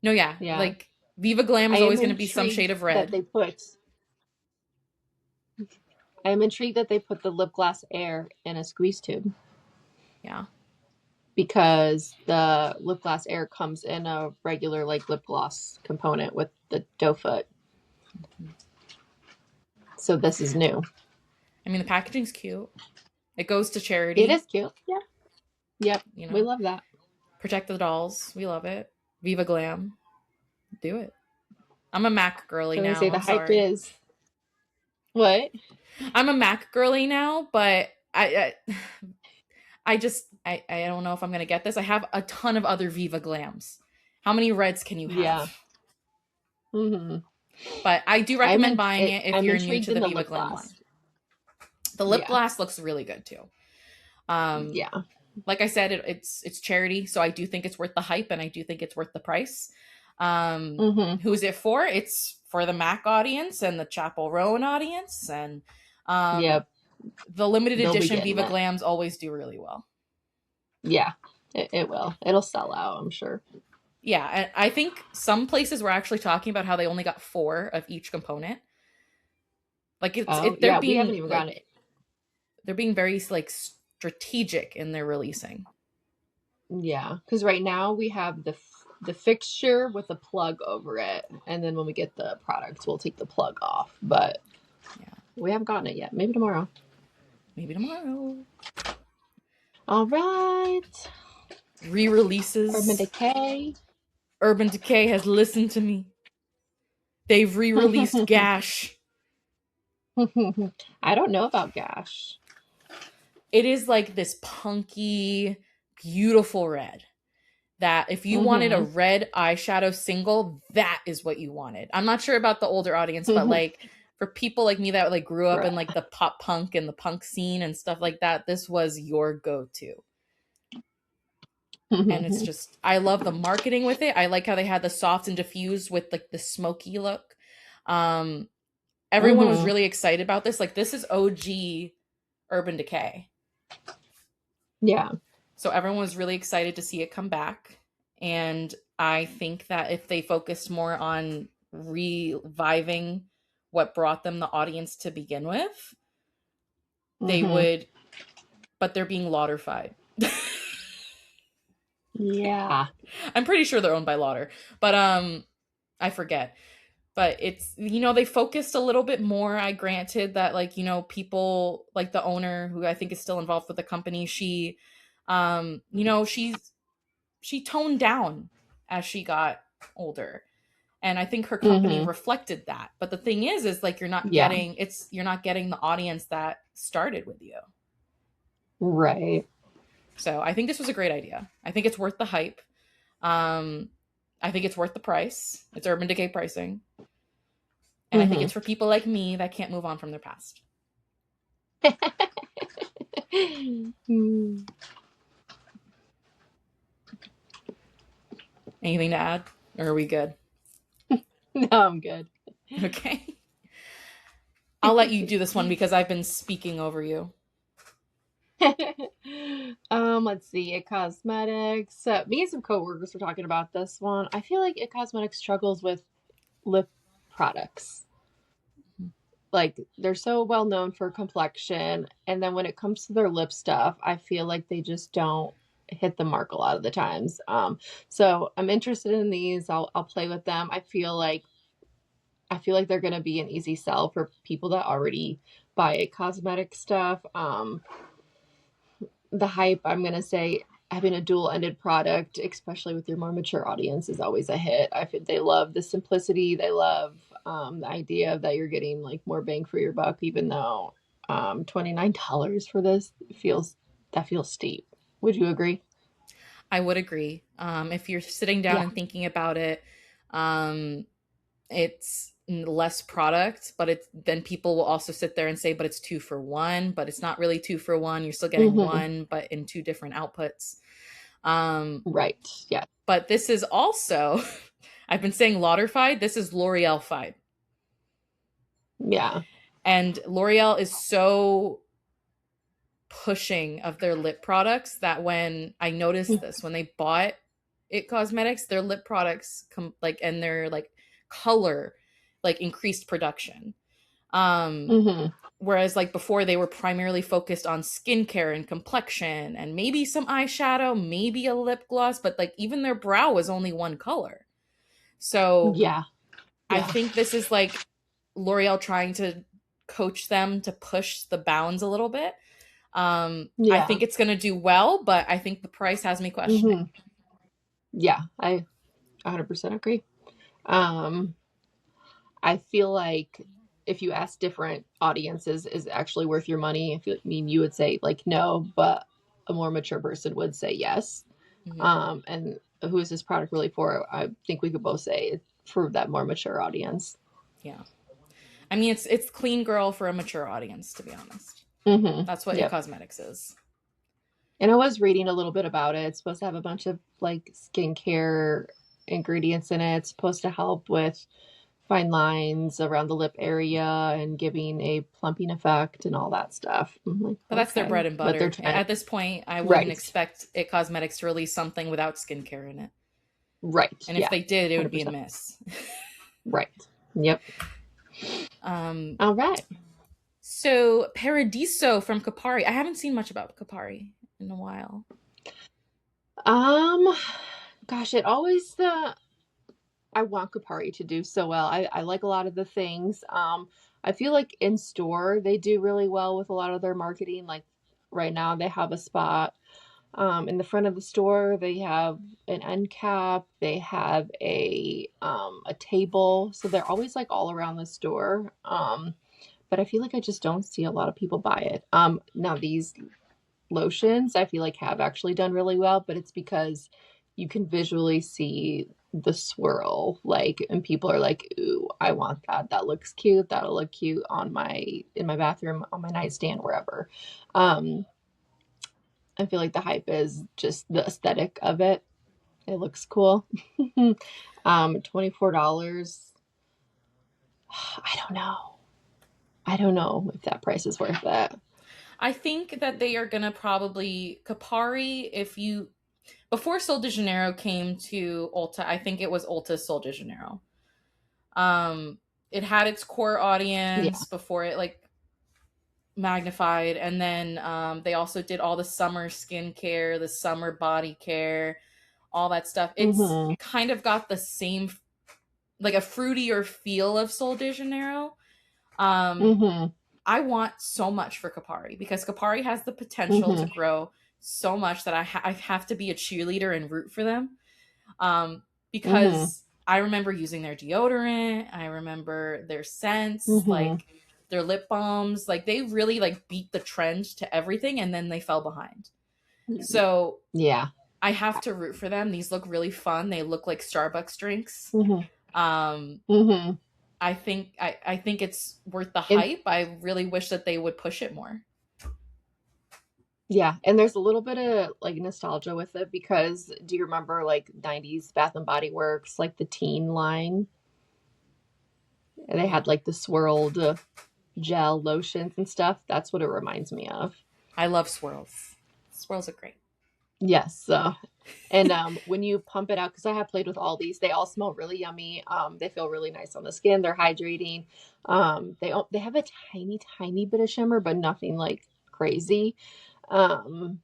No, yeah. Yeah. Like, Viva Glam I is am always going to be some intrigued shade of that red. they put I am intrigued that they put the lip gloss air in a squeeze tube. Yeah. Because the lip gloss air comes in a regular like lip gloss component with the doe foot. So this is new. I mean, the packaging's cute. It goes to It is charity, cute. Yeah. Yep. you We know. love that. Protect the dolls. We love it. Viva Glam. Do it. I'm a MAC girly So they now. say the I'm hype sorry. is what? I'm a MAC girly now, but I just I don't know if I'm gonna get this. I have a ton of other Viva Glams. How many reds can you Yeah. have? Hmm. But I do recommend buying it if I'm you're new intrigued to in the the Viva lip Glam line. gloss. The lip Yeah. gloss looks really good too. Um, Yeah. like I said, it's charity, so I do think it's worth the hype, and I do think it's worth the price. Hmm. Who's it for? It's for the Mac audience and the Chapel Roan audience, and um, Yep. the limited They'll be edition getting Viva it. Glams always do really well. Yeah. It will. It'll sell out, I'm sure. Yeah, and I think some places were actually talking about how they only got 4 of each component. Like Oh, they're yeah. We haven't being even gotten like it. they're being very like strategic in their releasing. Yeah. Because right now we have the fixture with a plug over it. And then when we get the products, we'll take the plug off. But Yeah, we haven't gotten it yet. Maybe tomorrow. maybe tomorrow. All right. Urban Re-releases. Decay. Urban Decay has listened to me. They've re-released Gash. I don't know about Gash. It is like this punky, beautiful red. That if you wanted a Hmm. red eyeshadow single, that is what you wanted. I'm not sure about the older audience, but like for people like me that like grew up in like the pop punk and the punk scene and stuff like that, this was your go-to. And it's just I love the marketing with it. I like how they had the soft and diffused with like the smoky look. Um Everyone was Hmm. really excited about this. Like this is OG Urban Decay. Yeah. So everyone was really excited to see it come back. And I think that if they focused more on reviving what brought them the audience to begin with, they Hmm. would, but they're being lauderfied. Yeah. I'm pretty sure they're owned by Lauder, but I forget. But it's they focused a little bit more. I granted that like people like the owner who I think is still involved with the company, she she toned down as she got older, and I think her company Hmm. reflected that. But the thing is like Yeah. you're not getting the audience that started with you. Right. So I think this was a great idea. I think it's worth the hype. um I think it's worth the price. It's Urban Decay pricing, and I think Hmm. it's for people like me that can't move on from their past. Anything to add, or are we good? No, I'm good. Okay. I'll let you do this one because I've been speaking over you. Let's see. It Cosmetics. Me and some coworkers were talking about this one. I feel like It Cosmetics struggles with lip products. Like they're so well known for complexion, and then when it comes to their lip stuff, I feel like they just don't hit the mark a lot of the times. So I'm interested in these. I'll play with them. I feel like they're gonna be an easy sell for people that already buy cosmetic stuff. The hype, I'm gonna say, having a dual-ended product, especially with your more mature audience, is always a hit. I think they love the simplicity. They love the idea that you're getting like more bang for your buck, even though $29 for this feels steep. Would you agree? I would agree. If you're sitting down Yeah. and thinking about it, um, it's less product, but it's then people will also sit there and say, but it's 2 for 1, but it's not really 2 for 1. You're still getting Hmm. one, but in 2 different outputs. Um, Right. Yeah. but this is also, I've been saying Lauderfied. This is L'Oreal Fied, Yeah. and L'Oreal is so pushing of their lip products that when I noticed this when they bought It Cosmetics, their lip products like and their like color like increased production. Um Hmm. Whereas like before they were primarily focused on skincare and complexion and maybe some eyeshadow, maybe a lip gloss, but like even their brow was only one color. So Yeah. I Yeah. think this is like L'Oreal trying to coach them to push the bounds a little bit. I Yeah. think it's going to do well, but I think the price has me questioning. Hmm. Yeah. I 100% agree. Um, I feel like if you ask different audiences, is it actually worth your money? I mean, you would say like no, but a more mature person would say yes. Mm-hmm. And who is this product really for? I think we could both say for that more mature audience. Yeah. I mean, it's clean girl for a mature audience, to be honest. Mm-hmm. That's what It Yep. Cosmetics is. And I was reading a little bit about it. It's supposed to have a bunch of like skincare ingredients in it. It's supposed to help with fine lines around the lip area and giving a plumping effect and all that stuff. I'm like, But that's their okay. bread and But they're butter. trying to, At this point, I wouldn't right. expect It Cosmetics to release something without skincare in it. Right. And if Yeah. they did, it would be a 100%. miss. Right. Yep. um, All right. so Paradiso from Kapari. I haven't seen much about Kapari in a while. Um, gosh, it always I want Kapari to do so well. I like a lot of the things. I feel like in store they do really well with a lot of their marketing. Like right now they have a spot in the front of the store. They have an end cap. They have a table. So they're always like all around the store. But I feel like I just don't see a lot of people buy it. Now these lotions I feel like have actually done really well, but it's because you can visually see the swirl, like, and people are like, ooh, I want that. That looks cute. That'll look cute on my in my bathroom, on my nightstand, wherever. Um, I feel like the hype is just the aesthetic of it. It looks cool. $24. I don't know. I don't know if that price is worth it. I think that they are gonna probably Kapari. If you Before Sol de Janeiro came to Ulta, I think it was Ulta's Sol de Janeiro. It had its core Yeah. audience before it like magnified, and then they also did all the summer skincare, the summer body care, all that stuff. It's Mm-hmm. kind of got the same, like a fruitier feel of Sol de Janeiro. Um, Mm-hmm. I want so much for Kapari because Kapari has the potential to Mm-hmm. grow so much that I have to be a cheerleader and root for them. Um, Mm-hmm. because I remember using their deodorant, I remember their scents, Mm-hmm. like their lip balms, like they really like beat the trend to everything, and then they fell behind. So Yeah. I have to root for them. These look really fun. They look like Starbucks drinks. Mm-hmm. Um, Mm-hmm. I think it's worth the And hype. I really wish that they would push it more. yeah, and there's a little bit of like nostalgia with it because do you remember like 90s Bath and Body Works, like the teen line? And they Yeah. had like the swirled gel lotions and stuff. That's what it reminds me of. I love swirls. Swirls are great. Yes. And when you pump it out, because I have played with all these, they all smell really yummy. They feel really nice on the skin. They're hydrating. They have a tiny, tiny bit of shimmer, but nothing like crazy. Um,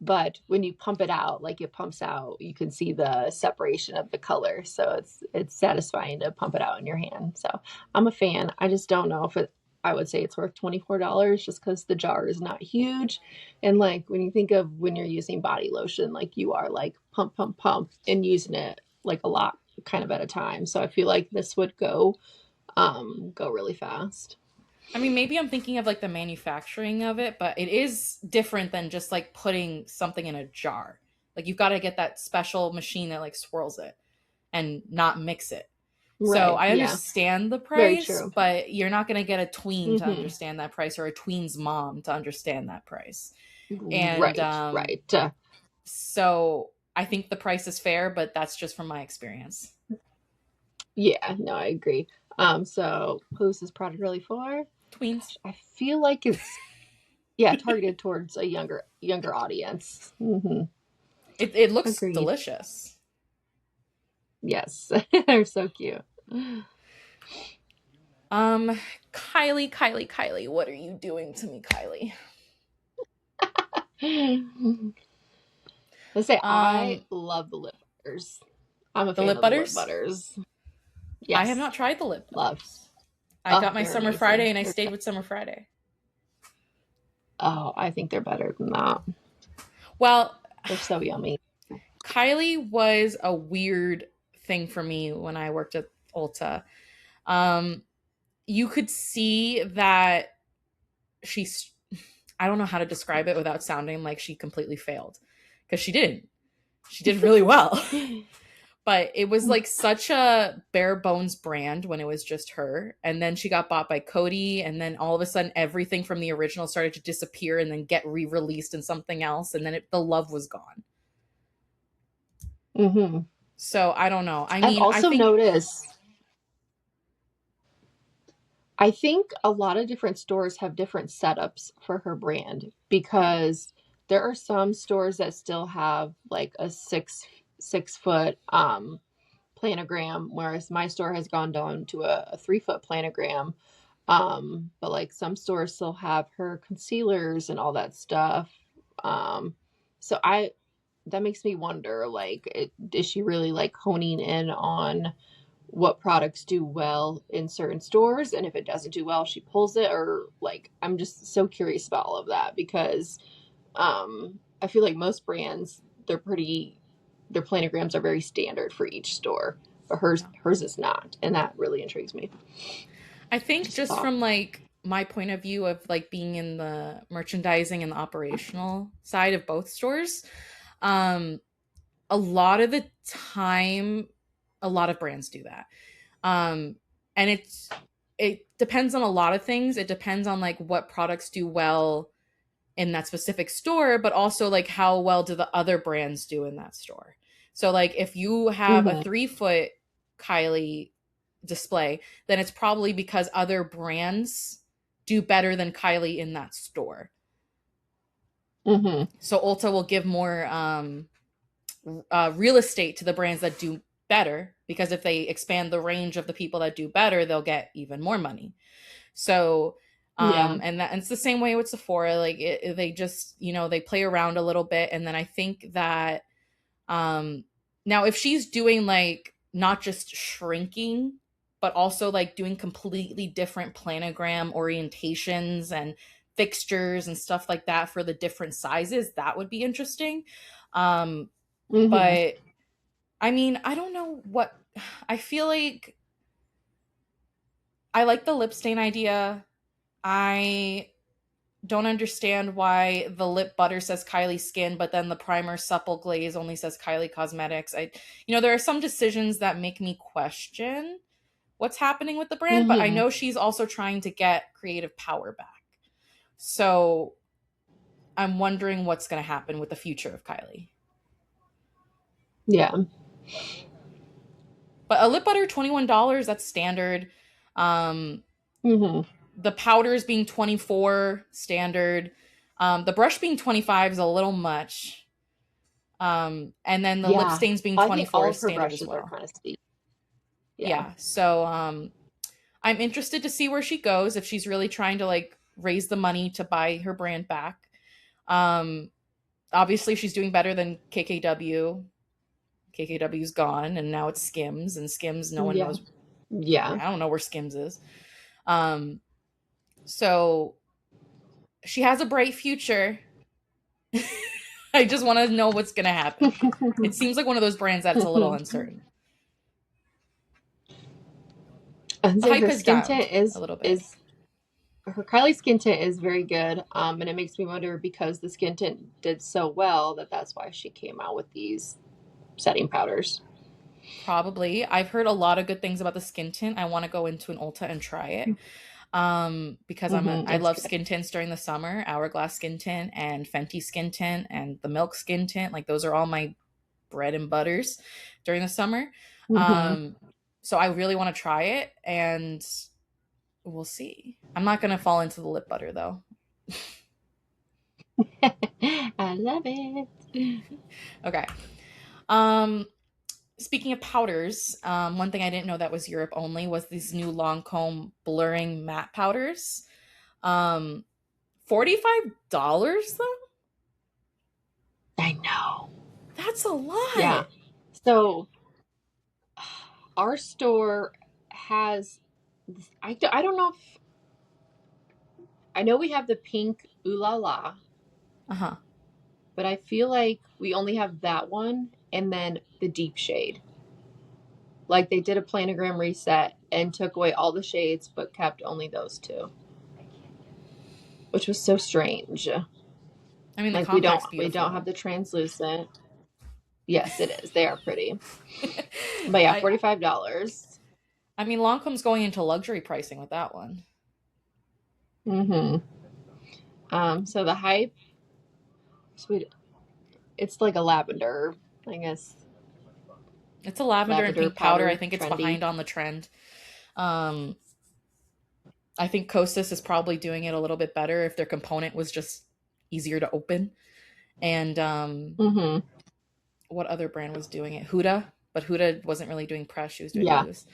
but when you pump it out, like it pumps out, you can see the separation of the color. So it's satisfying to pump it out in your hand. So I'm a fan. I just don't know if it I would say it's worth $24 just because the jar is not huge. And like when you think of when you're using body lotion, like you are like pump, pump, pump and using it like a lot kind of at a time. So I feel like this would go really fast. I mean, maybe I'm thinking of like the manufacturing of it, but it is different than just like putting something in a jar. Like you've got to get that special machine that like swirls it and not mix it. So Right. I Yeah. understand the Very price, true. but you're not going to get a tween to Hmm. understand that price or a tween's mom to understand that price. And Right. Right. so I think the price is fair, but that's just from my experience. Yeah, no, I agree. So who's this product really for? Tweens. Gosh, I feel like it's yeah, targeted towards a younger audience. It looks Agreed. delicious. Yes, they're so cute. Kylie, what are you doing to me, Kylie? Let's say I Um, love the lip butters. I'm a the fan lip of the lip butters. butters. I have Yes, not tried the lip love. butters. I Oh, got my they're Summer Friday amazing. and I stayed with Summer Friday. Oh, I think they're better than that. Well, They're so yummy. Kylie was a weird thing for me when I worked at Ulta. Um, you could see that she's I don't know how to describe it without sounding like she completely failed, because she didn't. She did really well. But it was like such a bare bones brand when it was just her. And then she got bought by Cody. And then all of a sudden, everything from the original started to disappear and then get re released in something else. And then the love was gone. Hmm. So I don't know. I I've mean, I also think, noticed, I think a lot of different stores have different setups for her brand yeah, because there are some stores that still have like a six foot planogram, whereas my store has gone down to a 3 foot planogram. But like some stores still have her concealers and all that stuff. Um, so I that makes me wonder, like, is she really like honing in on what products do well in certain stores, and if it doesn't do well, she pulls it, or like I'm just so curious about all of that because I feel like most brands their planograms are very standard for each store, but hers yeah. hers is not, and that really intrigues me. I think Just a just thought. from like my point of view of like being in the merchandising and the operational side of both stores, um, a lot of the time, a lot of brands do that. Um, and it depends on a lot of things. It depends on like what products do well in that specific store, but also like how well do the other brands do in that store. So like if you have a Mm-hmm. 3 foot Kylie display, then it's probably because other brands do better than Kylie in that store. Mm-hmm. So Ulta will give more real estate to the brands that do better, because if they expand the range of the people that do better, they'll get even more money. So Yeah. and it's the same way with Sephora. Like they just, they play around a little bit, and then I think that um now if she's doing like not just shrinking, but also like doing completely different planogram orientations and fixtures and stuff like that for the different sizes, that would be interesting. um Mm-hmm. but I mean, I don't know what I feel like. I like the lip stain idea. I don't understand why the lip butter says Kylie Skin, but then the primer supple glaze only says Kylie Cosmetics. There are some decisions that make me question what's happening with the brand, but I Mm-hmm. know she's also trying to get creative power back. So I'm wondering what's going to happen with the future of Kylie. Yeah. But a lip butter, $21, that's standard. Um, Mm-hmm. the powders being 24, standard. The brush being 25 is a little much. And then the lip Yeah. stains being I think 24 all is of her standard as brushes are well. kind of steep. Yeah. Yeah. So I'm interested to see where she goes, if she's really trying to like raise the money to buy her brand back. Um, Obviously, she's doing better than KKW. KKW's gone, and now it's Skims, and Skims, no one Yeah. knows. Yeah. I don't know where Skims is. Um, so she has a bright future. I just want to know what's going to happen. It seems like one of those brands that's a little uncertain. And The say hype her is skin down tint a is little bit. is her Kylie skin tint is very good. And it makes me wonder because the skin tint did so well that's why she came out with these setting powders. Probably. I've heard a lot of good things about the skin tint. I want to go into an Ulta and try it. Because Mm-hmm. I It's love good. skin tints during the summer, Hourglass skin tint and Fenty skin tint and the Milk skin tint. Like those are all my bread and butters during the summer. Mm-hmm. Um, so I really want to try it, and we'll see. I'm not gonna fall into the lip butter though. I love it. Okay. Um, Speaking of powders, one thing I didn't know that was Europe only was these new Lancome blurring matte powders. Um, $45 though? I know. That's a lot. Yeah. So our store has I don't know if I know we have the pink ooh la la, Uh huh. but I feel like we only have that one and then the deep shade. Like they did a planogram reset and took away all the shades but kept only those two. which was so strange. I mean, the Like we don't compact's we don't have beautiful. the translucent. Yes, it is. They are pretty. But yeah, I $45. I mean, Lancome's going into luxury pricing with that one. Mm-hmm. So the hype, sweet. It's like a lavender, I guess. It's a lavender and Lavender pink powder. I powder, think it's trendy. behind on the trend. Um, I think Kosas is probably doing it a little bit better if their component was just easier to open. And Mm-hmm. what other brand was doing it? Huda, but Huda wasn't really doing press; she was doing Yeah, loose.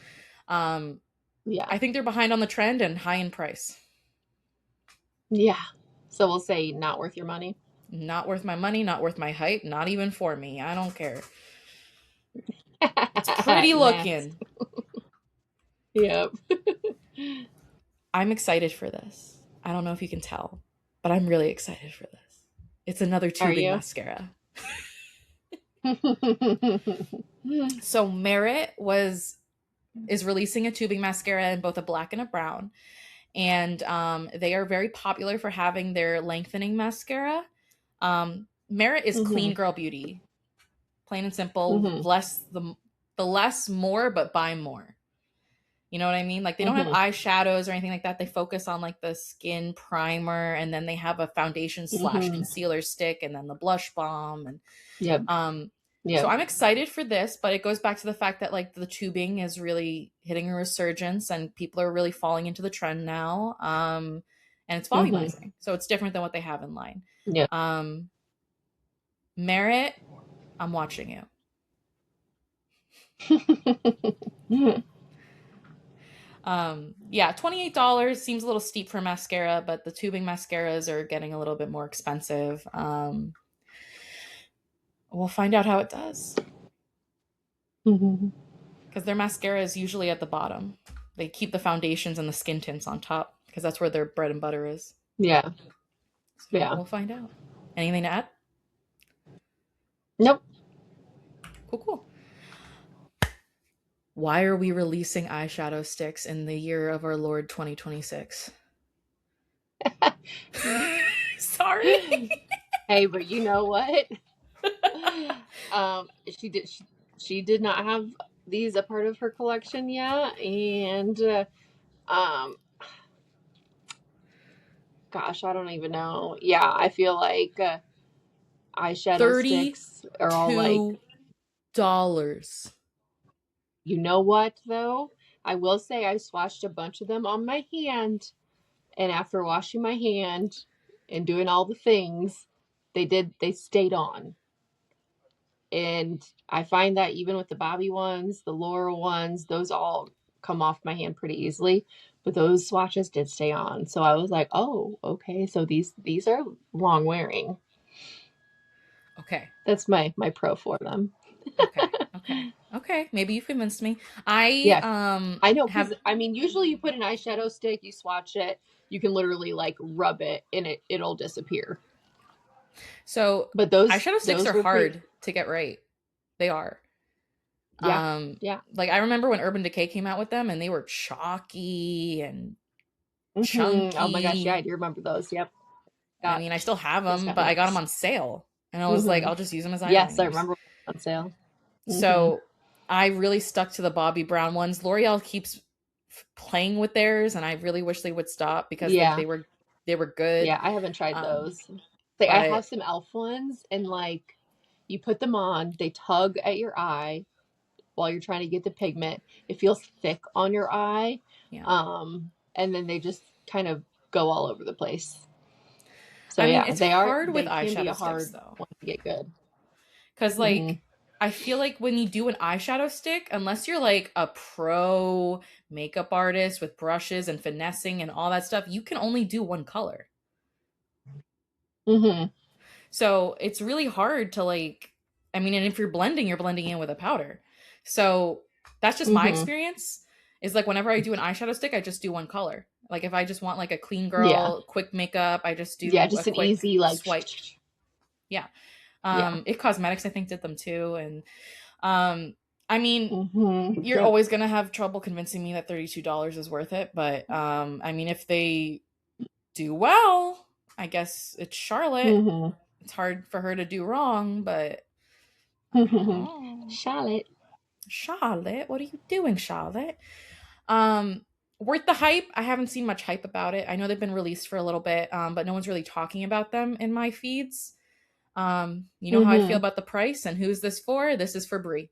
Um, yeah, I think they're behind on the trend and high in price. yeah. So we'll say not worth your money. Not worth my money, not worth my hype, not even for me. I don't care. It's pretty Next. looking. Yep. I'm excited for this. I don't know if you can tell, but I'm really excited for this. It's another Are tubing you? mascara. So Merit was is releasing a tubing mascara in both a black and a brown, and they are very popular for having their lengthening mascara. Merit is clean Hmm. girl beauty, plain and simple. Hmm. The less more, but buy more. You know what I mean? Like they don't have Hmm. eyeshadows or anything like that. They focus on like the skin primer, and then they have a foundation slash Hmm. concealer stick, and then the blush balm. And Yep. um, so Yep. I'm excited for this, but it goes back to the fact that like the tubing is really hitting a resurgence, and people are really falling into the trend now. And it's Hmm. volumizing, so it's different than what they have in line. Yep. Um, Merit, I'm watching you. Yeah, $28 seems a little steep for mascara, but the tubing mascaras are getting a little bit more expensive. We'll find out how it does Hmm. because their mascara is usually at the bottom. They keep the foundations and the skin tints on top because that's where their bread and butter is. Yeah. So Yeah. we'll find out. Anything to add? Nope. Cool, cool. Why are we releasing eyeshadow sticks in the year of our Lord 2026? Sorry. Hey, but you know what? She did. She did not have these a part of her collection yet, and um, gosh, I don't even know. Yeah, I feel like eyeshadow sticks are all like, $32. you know what though? I will say I swatched a bunch of them on my hand, and after washing my hand and doing all the things, they stayed on. And I find that even with the Bobby ones, the Laura ones, those all come off my hand pretty easily. But those swatches did stay on. So I was like, oh, okay. So these are long wearing. Okay. That's my pro for them. Okay. Okay. Okay. Maybe you convinced me. I Yeah, I know, because have I mean usually you put an eyeshadow stick, you swatch it, you can literally like rub it and it'll disappear. so But eyeshadow sticks those are were pretty. hard to get right. They are. Yeah. Yeah. Like I remember when Urban Decay came out with them and they were chalky and Oh my gosh, yeah, I chunky. do remember those. Yep. I Got mean, I still have those them, got but I got them nice. on sale. And I was like, Hmm. I'll just use them as Yes, I eyeliners. remember on sale. Hmm. So I really stuck to the Bobbi Brown ones. L'Oreal keeps playing with theirs, and I really wish they would stop because like Yeah. they were good. Yeah, I haven't tried Um, those. Like I have but some elf ones and like you put them on, they tug at your eye while you're trying to get the pigment. It feels thick on your eye. yeah, And then they just kind of go all over the place. So I mean yeah, it's hard with they can be eyeshadow a sticks hard though, one to get good. because Hmm. like I feel like when you do an eyeshadow stick, unless you're like a pro makeup artist with brushes and finessing and all that stuff, you can only do one color. Hmm. So it's really hard to like, I mean, and if you're blending in with a powder. So that's just my Hmm. experience. Is like whenever I do an eyeshadow stick, I just do one color. Like if I just want like a clean Yeah. girl, quick makeup, I just Yeah, do a just an quick easy like swipe. Yeah. yeah. It Cosmetics I think did them too. And um I mean, Hmm. you're Yep. always gonna have trouble convincing me that $32 is worth it. But I mean if they do well, I guess it's Charlotte. Mm-hmm. It's hard for her to do wrong, but oh, Charlotte. Charlotte, what are you doing, Charlotte? Um, worth the hype. I haven't seen much hype about it. I know they've been released for a little bit, but no one's really talking about them in my feeds. You know how I feel Mm-hmm. about the price, and who's this for? This is for Brie.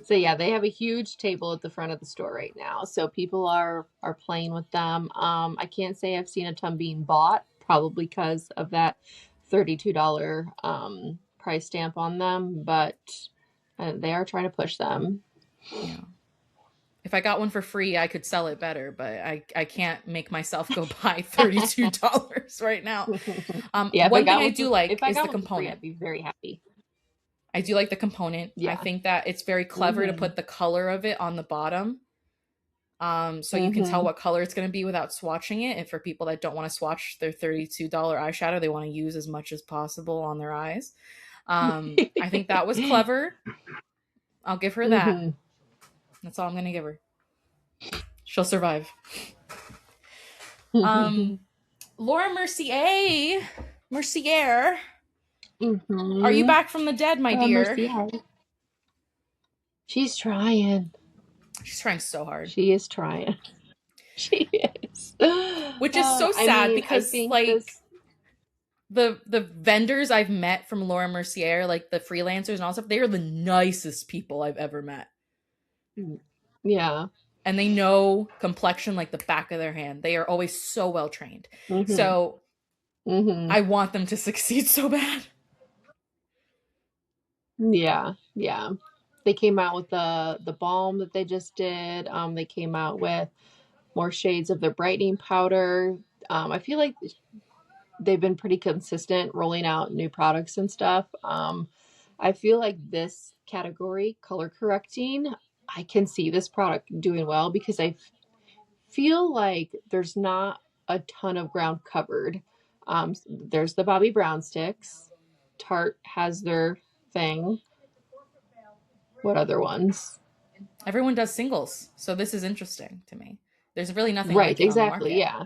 So yeah, they have a huge table at the front of the store right now. So people are playing with them. I can't say I've seen a ton being bought, probably because of that $32 price stamp on them, but they are trying to push them. Yeah. If I got one for free, I could sell it better, but I can't make myself go buy $32 right now. Yeah, One thing I do if like I is got the one for free, component. I'd be very happy. I do like the component. I Yeah. think that it's very clever to Mhm. put the color of it on the bottom. So you can tell Mhm. what color it's going to be without swatching it. And for people that don't want to swatch their $32 eyeshadow, they want to use as much as possible on their eyes. I think that was clever. I'll give her that. Mhm. That's all I'm going to give her. She'll survive. Um, Mhm. Laura Mercier. Mercier. Are you Mhm. back from the dead, my dear? Mercy. She's trying. She's trying so hard. She is trying. She is. Which is so I sad mean, I because think like this. the vendors I've met from Laura Mercier, like the freelancers and all stuff, they are the nicest people I've ever met. Yeah. And they know complexion like the back of their hand. They are always so well trained. Mhm. So Mhm. I want them to succeed so bad. Yeah. Yeah. They came out with the balm that they just did. They came out with more shades of their brightening powder. I feel like they've been pretty consistent rolling out new products and stuff. I feel like this category, color correcting, I can see this product doing well because I feel like there's not a ton of ground covered. There's the Bobbi Brown sticks. Tarte has their thing. What other ones? Everyone does singles. So this is interesting to me. There's really nothing Right, like it on the exactly. market. Yeah.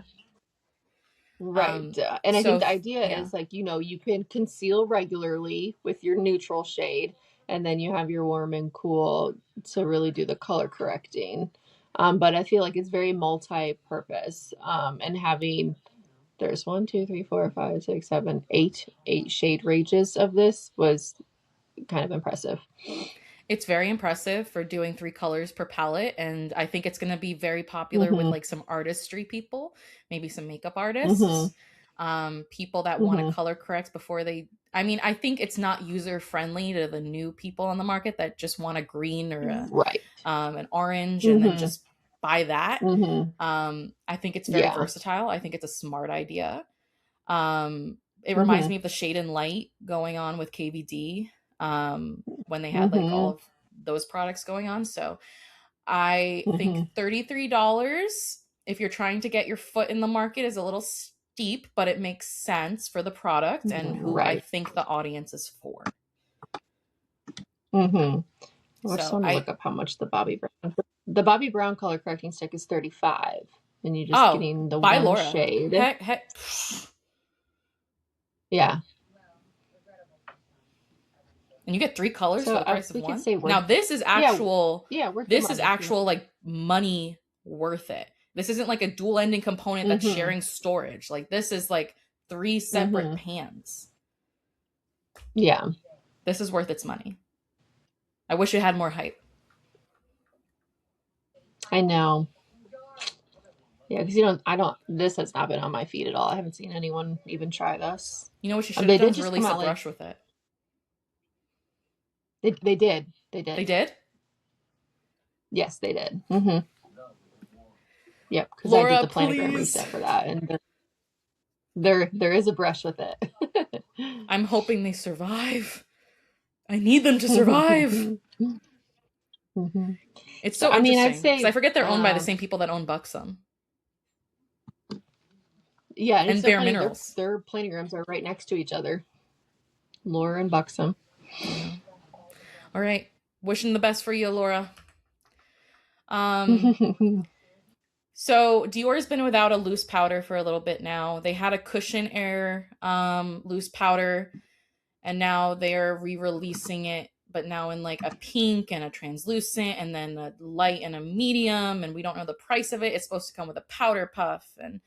Right. And I think So the idea yeah. is like, you can conceal regularly with your neutral shade, and then you have your warm and cool to really do the color correcting. But I feel like it's very multi-purpose. And having there's one, two, three, four, five, six, seven, eight shade ranges of this was kind of impressive. It's very impressive for doing 3 colors per palette, and I think it's going to be very popular with Mm-hmm. like some artistry people, maybe some makeup Mm-hmm. artists, people that want to Mm-hmm. color correct before they. I mean, I think it's not user friendly to the new people on the market that just want a green or Right. an orange and then Mm-hmm. just buy that. Mm-hmm. I think it's very Yeah. versatile. I think it's a smart idea. It reminds Mm-hmm. me of the Shade and Light going on with KVD when they had like all Mm-hmm. of those products going on. So I think Mm-hmm. $33, if you're trying to get your foot in the market, is a little steep, but it makes sense for the product and who I Right. think the audience is for. Mm-hmm. I just So want to look I, up how much the Bobbi Brown color correcting stick is 35, and you're just oh, getting the by one Laura. shade. Heck. Yeah. And you get 3 colors for So the price of we could one. say Now worth. this is Yeah. actual Yeah, worth the this is money. Yeah. actual like money worth it. This isn't like a dual ending component that's Mm-hmm. sharing storage. Like this is like 3 separate Mm-hmm. pans. Yeah. This is worth its money. I wish it had more hype. I know. Yeah, because I don't. This has not been on my feed at all. I haven't seen anyone even try this. You know what you should have They done did is just come release a out like brush with it. they did. They They did. did? Yes, they did. Mm-hmm. Yep, because I did Laura, the planogram please. reset for that, and there is a brush with it. I'm hoping they survive. I need them to survive. Mm-hmm. It's So so I mean, I'd interesting because I say, forget they're owned by the same people that own Buxom yeah, and it's and so Bare funny. Minerals. Their planograms are right next to each other. Laura and Buxom. Yeah. All right. Wishing the best for you, Laura. Um, So Dior's been without a loose powder for a little bit now. They had a cushion air loose powder, and now they're re-releasing it, but now in like a pink and a translucent, and then a light and a medium, and we don't know the price of it. It's supposed to come with a powder puff, and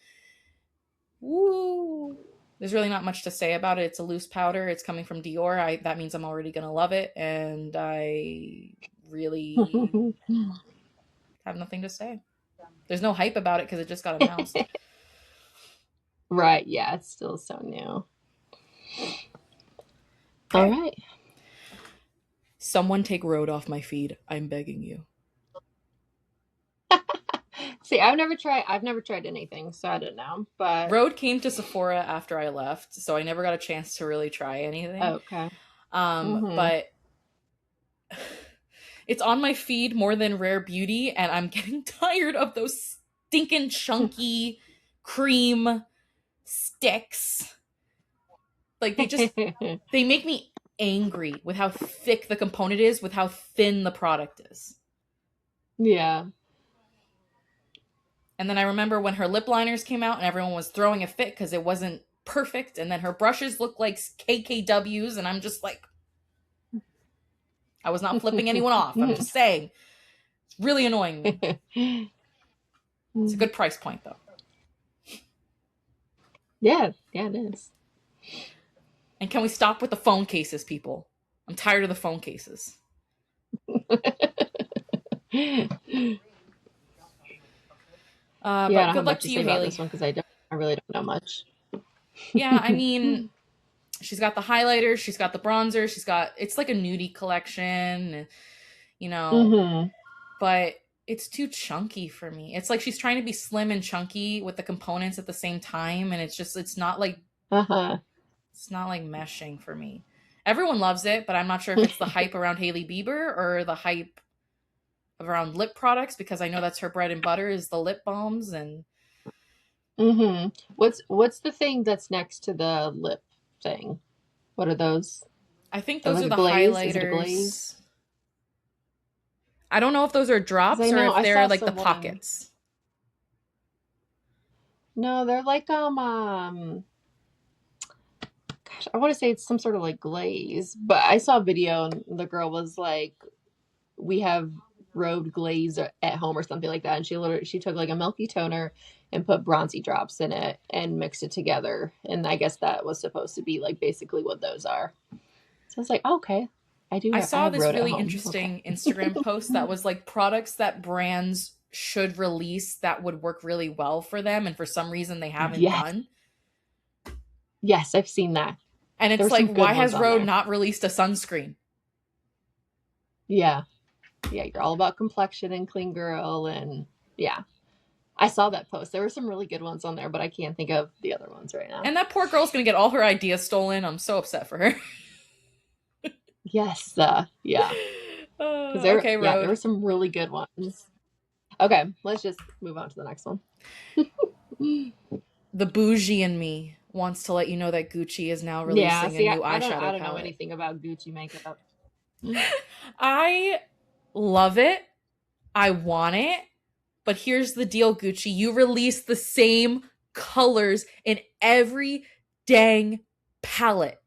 woo. There's really not much to say about it. It's a loose powder. It's coming from Dior. That means I'm already gonna love it, and I really have nothing to say. There's no hype about it because it just got announced. Right, yeah, it's still so new. All Okay. right. Someone take Road off my feed. I'm begging you. See, I've never tried anything, so I don't know. But Road came to Sephora after I left, so I never got a chance to really try anything. okay. Mm-hmm. But it's on my feed more than Rare Beauty, and I'm getting tired of those stinking chunky cream sticks. Like they make me angry with how thick the component is, with how thin the product is. Yeah. And then I remember when her lip liners came out and everyone was throwing a fit because it wasn't perfect. And then her brushes looked like KKWs. And I'm just like, I was not flipping anyone off. I'm just saying, it's really annoying me. It's a good price point, though. Yeah, yeah, it is. And can we stop with the phone cases, people? I'm tired of the phone cases. Yeah, I But don't good have luck much to to you, say about this Haley. one because I really don't know much. Yeah, I mean, she's got the highlighter, she's got the bronzer, it's like a nudie collection, you know, Mm-hmm. but it's too chunky for me. It's like she's trying to be slim and chunky with the components at the same time, and Uh-huh. it's not like meshing for me. Everyone loves it, but I'm not sure if it's the hype around Hailey Bieber or the hype around lip products, because I know that's her bread and butter is the lip balms. And Mm-hmm. What's the thing that's next to the lip thing? What are those? I think Or those like are a the glaze? Is it a glaze? highlighters. I don't know if those are Because I drops or know if I they're saw like the someone. pockets. No, they're like gosh, I want to say it's some sort of like glaze, but I saw a video and the girl was like, "We have road glaze at home or something like that," and she took like a milky toner and put bronzy drops in it and mixed it together, and I guess that was supposed to be like basically what those are. So I was like, oh, okay, I I saw have this road at really home. Okay. interesting Instagram post that was like products that brands should release that would work really well for them, and for some reason they haven't Yes, done. yes, I've seen that. And There it's were like, some good why ones has on Rode there. not released a sunscreen? Yeah, yeah, you're all about complexion and clean girl, and yeah, I saw that post. There were some really good ones on there, but I can't think of the other ones right now. And that poor girl's gonna get all her ideas stolen. I'm so upset for her. Yes, yeah, because Okay, there Rode. were some really good ones. Okay, let's just move on to the next one. The bougie in me wants to let you know that Gucci is now Yeah, releasing a see, new I eyeshadow don't know palette. anything about Gucci makeup. I love it. I want it. But here's the deal, Gucci. You release the same colors in every dang palette.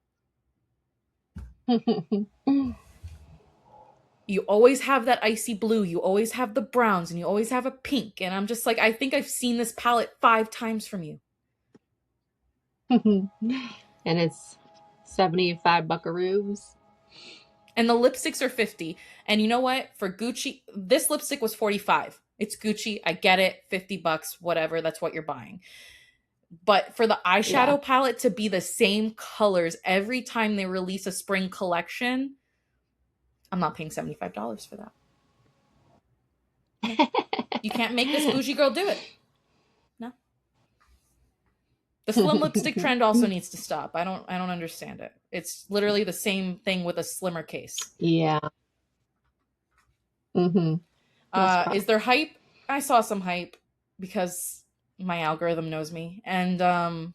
You always have that icy blue, you always have the browns, and you always have a pink. And I'm just like, I think I've seen this palette 5 times from you. And it's 75 buckaroos. And the lipsticks are 50. And you know what? For Gucci, this lipstick was 45. It's Gucci. I get it. $50, whatever. That's what you're buying. But for the Yeah. eyeshadow palette to be the same colors every time they release a spring collection, I'm not paying $75 for that. Okay. You can't make this bougie girl do it. No. The slim lipstick trend also needs to stop. I don't understand it. It's literally the same thing with a slimmer case. Yeah. Mm-hmm. That's Is there hype? I saw some hype because my algorithm knows me. And fine.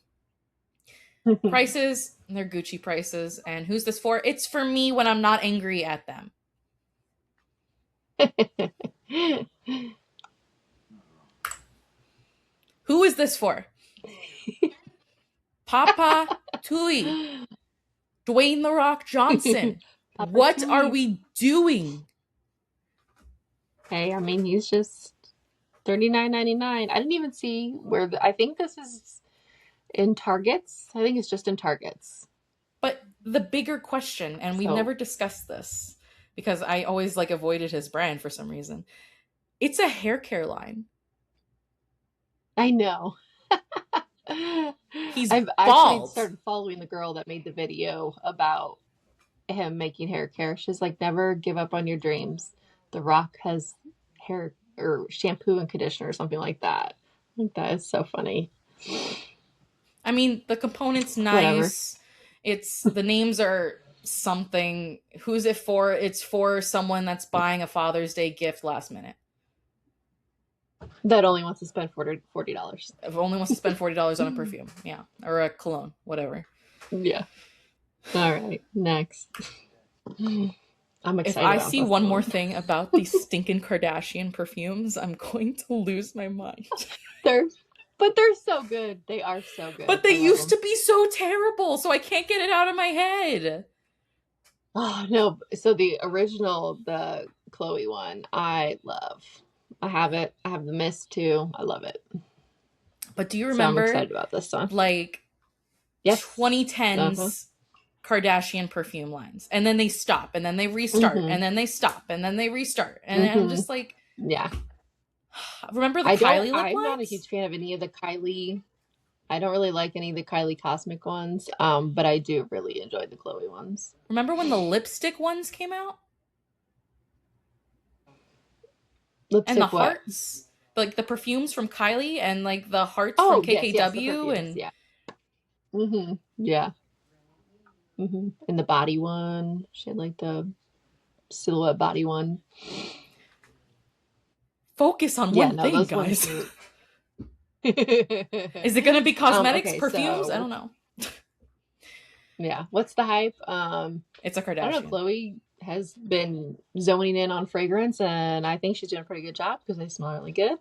prices, they're Gucci prices. And who's this for? It's for me when I'm not angry at them. Who is this for? Papa Tui, Dwayne The Rock Johnson. Papa What are Tui. we doing? Hey, I mean, he's just $39.99. I didn't even see where I think this is in Targets. I think it's just in Targets. But the bigger question, and we've So never discussed this because I always like avoided his brand for some reason. It's a hair care line. I know. He's I've actually bald. started following the girl that made the video about him making hair care. She's like, never give up on your dreams. The Rock has hair or shampoo and conditioner or something like that. I think that is so funny. I mean, the component's Whatever. nice. It's the names are something. Who's it for? It's for someone that's buying a Father's Day gift last minute. That only wants to spend $40. If only wants to spend $40 on a perfume, yeah, or a cologne, whatever. Yeah. All right. Next. I'm If excited I about see this one more one. thing about these stinking Kardashian perfumes, I'm going to lose my mind. They're so good. They are so good. But they I love used them. to be so terrible, so I can't get it out of my head. Oh no! So the original, the Chloe one, I love. I have it. I have the mist too. I love it. But do you So I'm remember, excited about this one. like, Yes. Uh huh. 2010s Kardashian perfume lines? And then they stop, and then they restart, Mhm. and then they stop, and then they restart. And I'm Mhm. just like, Yeah. remember the I don't. Kylie lip I'm not a lines? huge fan of any of the Kylie. I don't really like any of the Kylie Cosmic ones. But I do really enjoy the Chloe ones. Remember when the lipstick ones came out? And the Lipstick what? hearts? Like the perfumes from Kylie and like the hearts from Oh yes, yes, the KKW perfumes. and Yeah. Yeah. And the body one. She had like the silhouette body one. focus on Yeah, one no, thing, those ones guys. were. Is it going to be cosmetics, Okay, perfumes? I so don't know. yeah, what's the hype? It's a I don't know. Kardashian. Chloe has been zoning in on fragrance, and I think she's doing a pretty good job because they smell really good.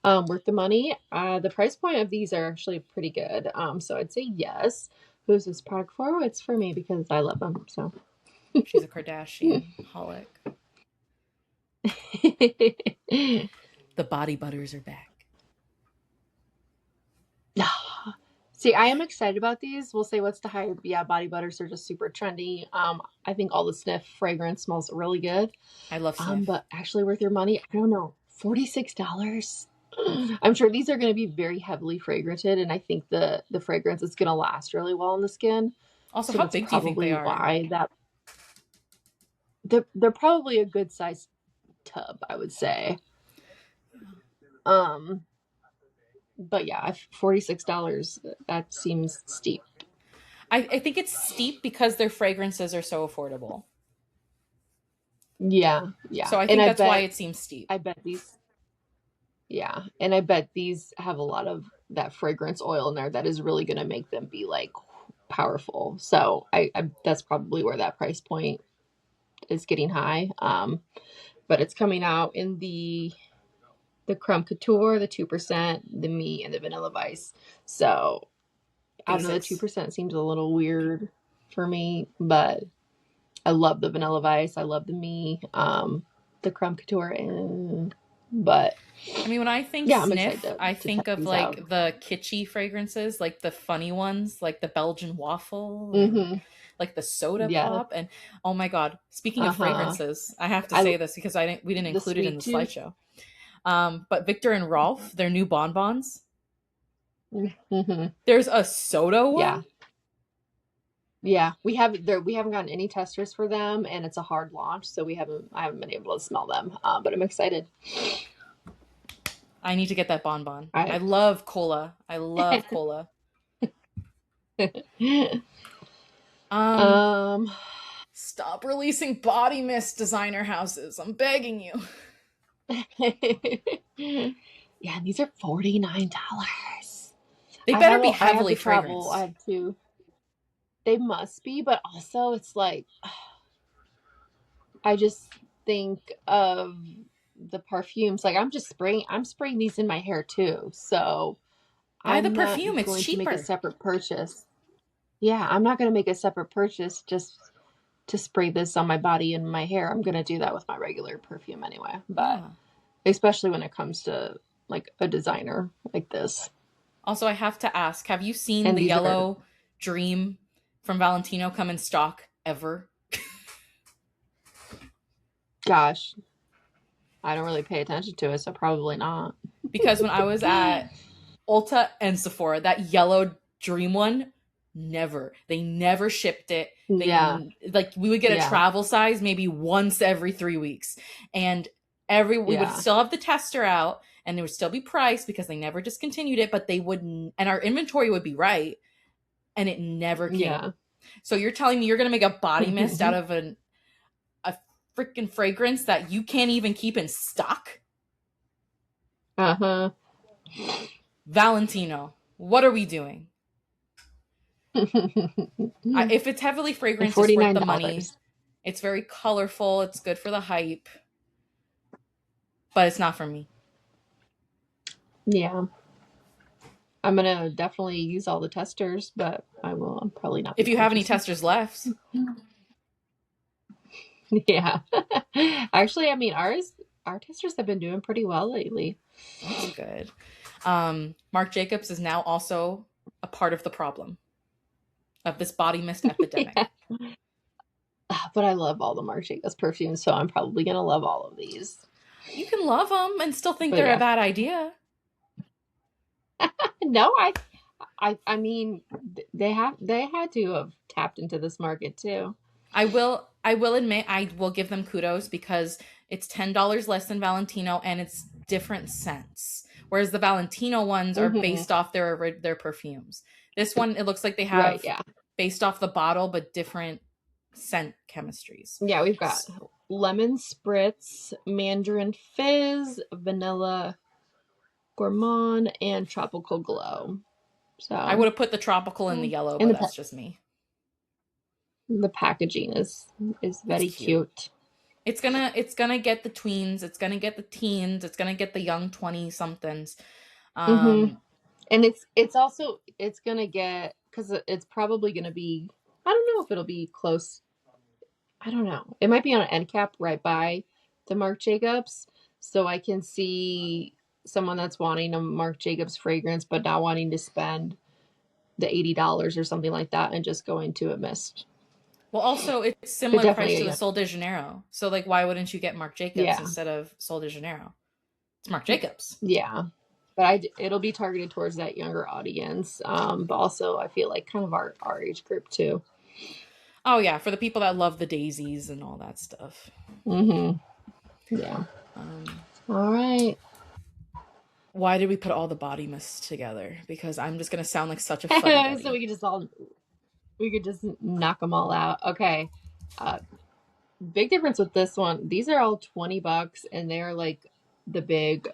Worth the money. The price point of these are actually pretty good. So I'd say yes. Who's this product for? It's for me because I love them. So. She's a Kardashian holic. The body butters are back. See, I am excited about these. We'll say what's the hype. Yeah, body butters are just super trendy. I think all the Sniff fragrance smells really good. I love Sniff. But actually worth your money. I don't know, $46. I'm sure these are going to be very heavily fragranted, and I think the fragrance is going to last really well on the skin. Also, So how that's big do you think probably they are? why that they're probably a good size tub, I would say. Um, but yeah, $46, that seems steep. I think it's steep because their fragrances are so affordable. Yeah, yeah. So I And think that's why it seems steep. I bet these yeah, and I bet these have a lot of that fragrance oil in there that is really going to make them be like powerful. So I that's probably where that price point is getting high. But it's coming out in the Creme Couture, the 2%, the Me, and the Vanilla Vice. So I don't know, the Basics. 2% seems a little weird for me, but I love the Vanilla Vice. I love the Me, the Creme Couture, but I mean, when I think yeah, I'm excited Sniff, I to test think of these out. like the kitschy fragrances, like the funny ones, like the Belgian waffle and Mm-hmm. like the soda Yeah. pop. And oh my god, speaking of Uh-huh. fragrances, I have to I say this because we didn't the include it in sweet the tooth. slideshow. But Victor and Rolf, their new bonbons. Mm-hmm. There's a soda Yeah. one. Yeah. We haven't gotten any testers for them, and it's a hard launch, so I haven't been able to smell them. But I'm excited. I need to get that bonbon. I I love cola. I love cola. Um, um stop releasing body mist, designer houses. I'm begging you. yeah, these are $49. They better be I have heavily to travel. I fragranced. have to They must be, but also it's like I just think of the perfumes. Like I'm spraying these in my hair too. So Buy the I'm not perfume, it's going to make a cheaper. separate purchase. Yeah, I'm not going to make a separate purchase just to spray this on my body and my hair. I'm going to do that with my regular perfume anyway. But Yeah. especially when it comes to like a designer like this. Also, I have to ask, have you seen And the these are, yellow dream from Valentino come in stock ever? gosh, I don't really pay attention to it, so probably not. Because when I was at Ulta and Sephora, that yellow dream one, never. They never shipped it. Yeah, They like we would get a yeah, travel size maybe once every 3 weeks. And every we would yeah, still have the tester out and it would still be priced because they never discontinued it, but they wouldn't and our inventory would be right and it never came. yeah. So you're telling me you're gonna make a body mist out of a freaking fragrance that you can't even keep in stock? Uh-huh. Valentino, what are we doing? If it's heavily fragranced, it's worth the money. $49. It's very colorful. It's good for the hype, but it's not for me. Yeah. I'm gonna definitely use all the testers, but I will probably not be If you have any purchasing. testers left, Yeah. Actually, I mean our testers have been doing pretty well lately. that's good. Marc Jacobs is now also a part of the problem of this body mist epidemic. Yeah. But I love all the Marc Jacobs perfumes, so I'm probably gonna love all of these. You can love them and still think But they're a yeah. bad idea. No, I mean they had to have tapped into this market too. I will admit I will give them kudos because it's $10 less than Valentino and it's different scents. Whereas the Valentino ones are Hmm. based off their perfumes. This one it looks like they Right, have yeah. based off the bottle but different scent chemistries. Yeah, we've got lemon spritz, mandarin fizz, vanilla gourmand, and tropical glow. I would So, have put the tropical in the yellow, and but that's just me. the packaging is It's very cute. cute. It's gonna get the tweens, it's gonna get the teens, it's gonna get the young 20 somethings. Hmm. Um And it's also it's gonna get because it's probably gonna be. I don't know if it'll be close. I don't know. It might be on an end cap right by the Marc Jacobs, so I can see someone that's wanting a Marc Jacobs fragrance but not wanting to spend the $80 or something like that and just going to a mist. well also it's But similar price definitely, to the yeah, Sol de Janeiro. So like why wouldn't you get Marc Jacobs yeah, instead of Sol de Janeiro? It's Marc Jacobs. yeah. But it'll be targeted towards that younger audience, but also I feel like kind of our age group too. Oh yeah, for the people that love the daisies and all that stuff. Mm-hmm. Yeah. Um, All right. why did we put all the body mists together? Because I'm just gonna sound like such a fuddy So duddy. we could just knock them all out. Okay. Uh, big difference with this one. These are all $20 and they're like the big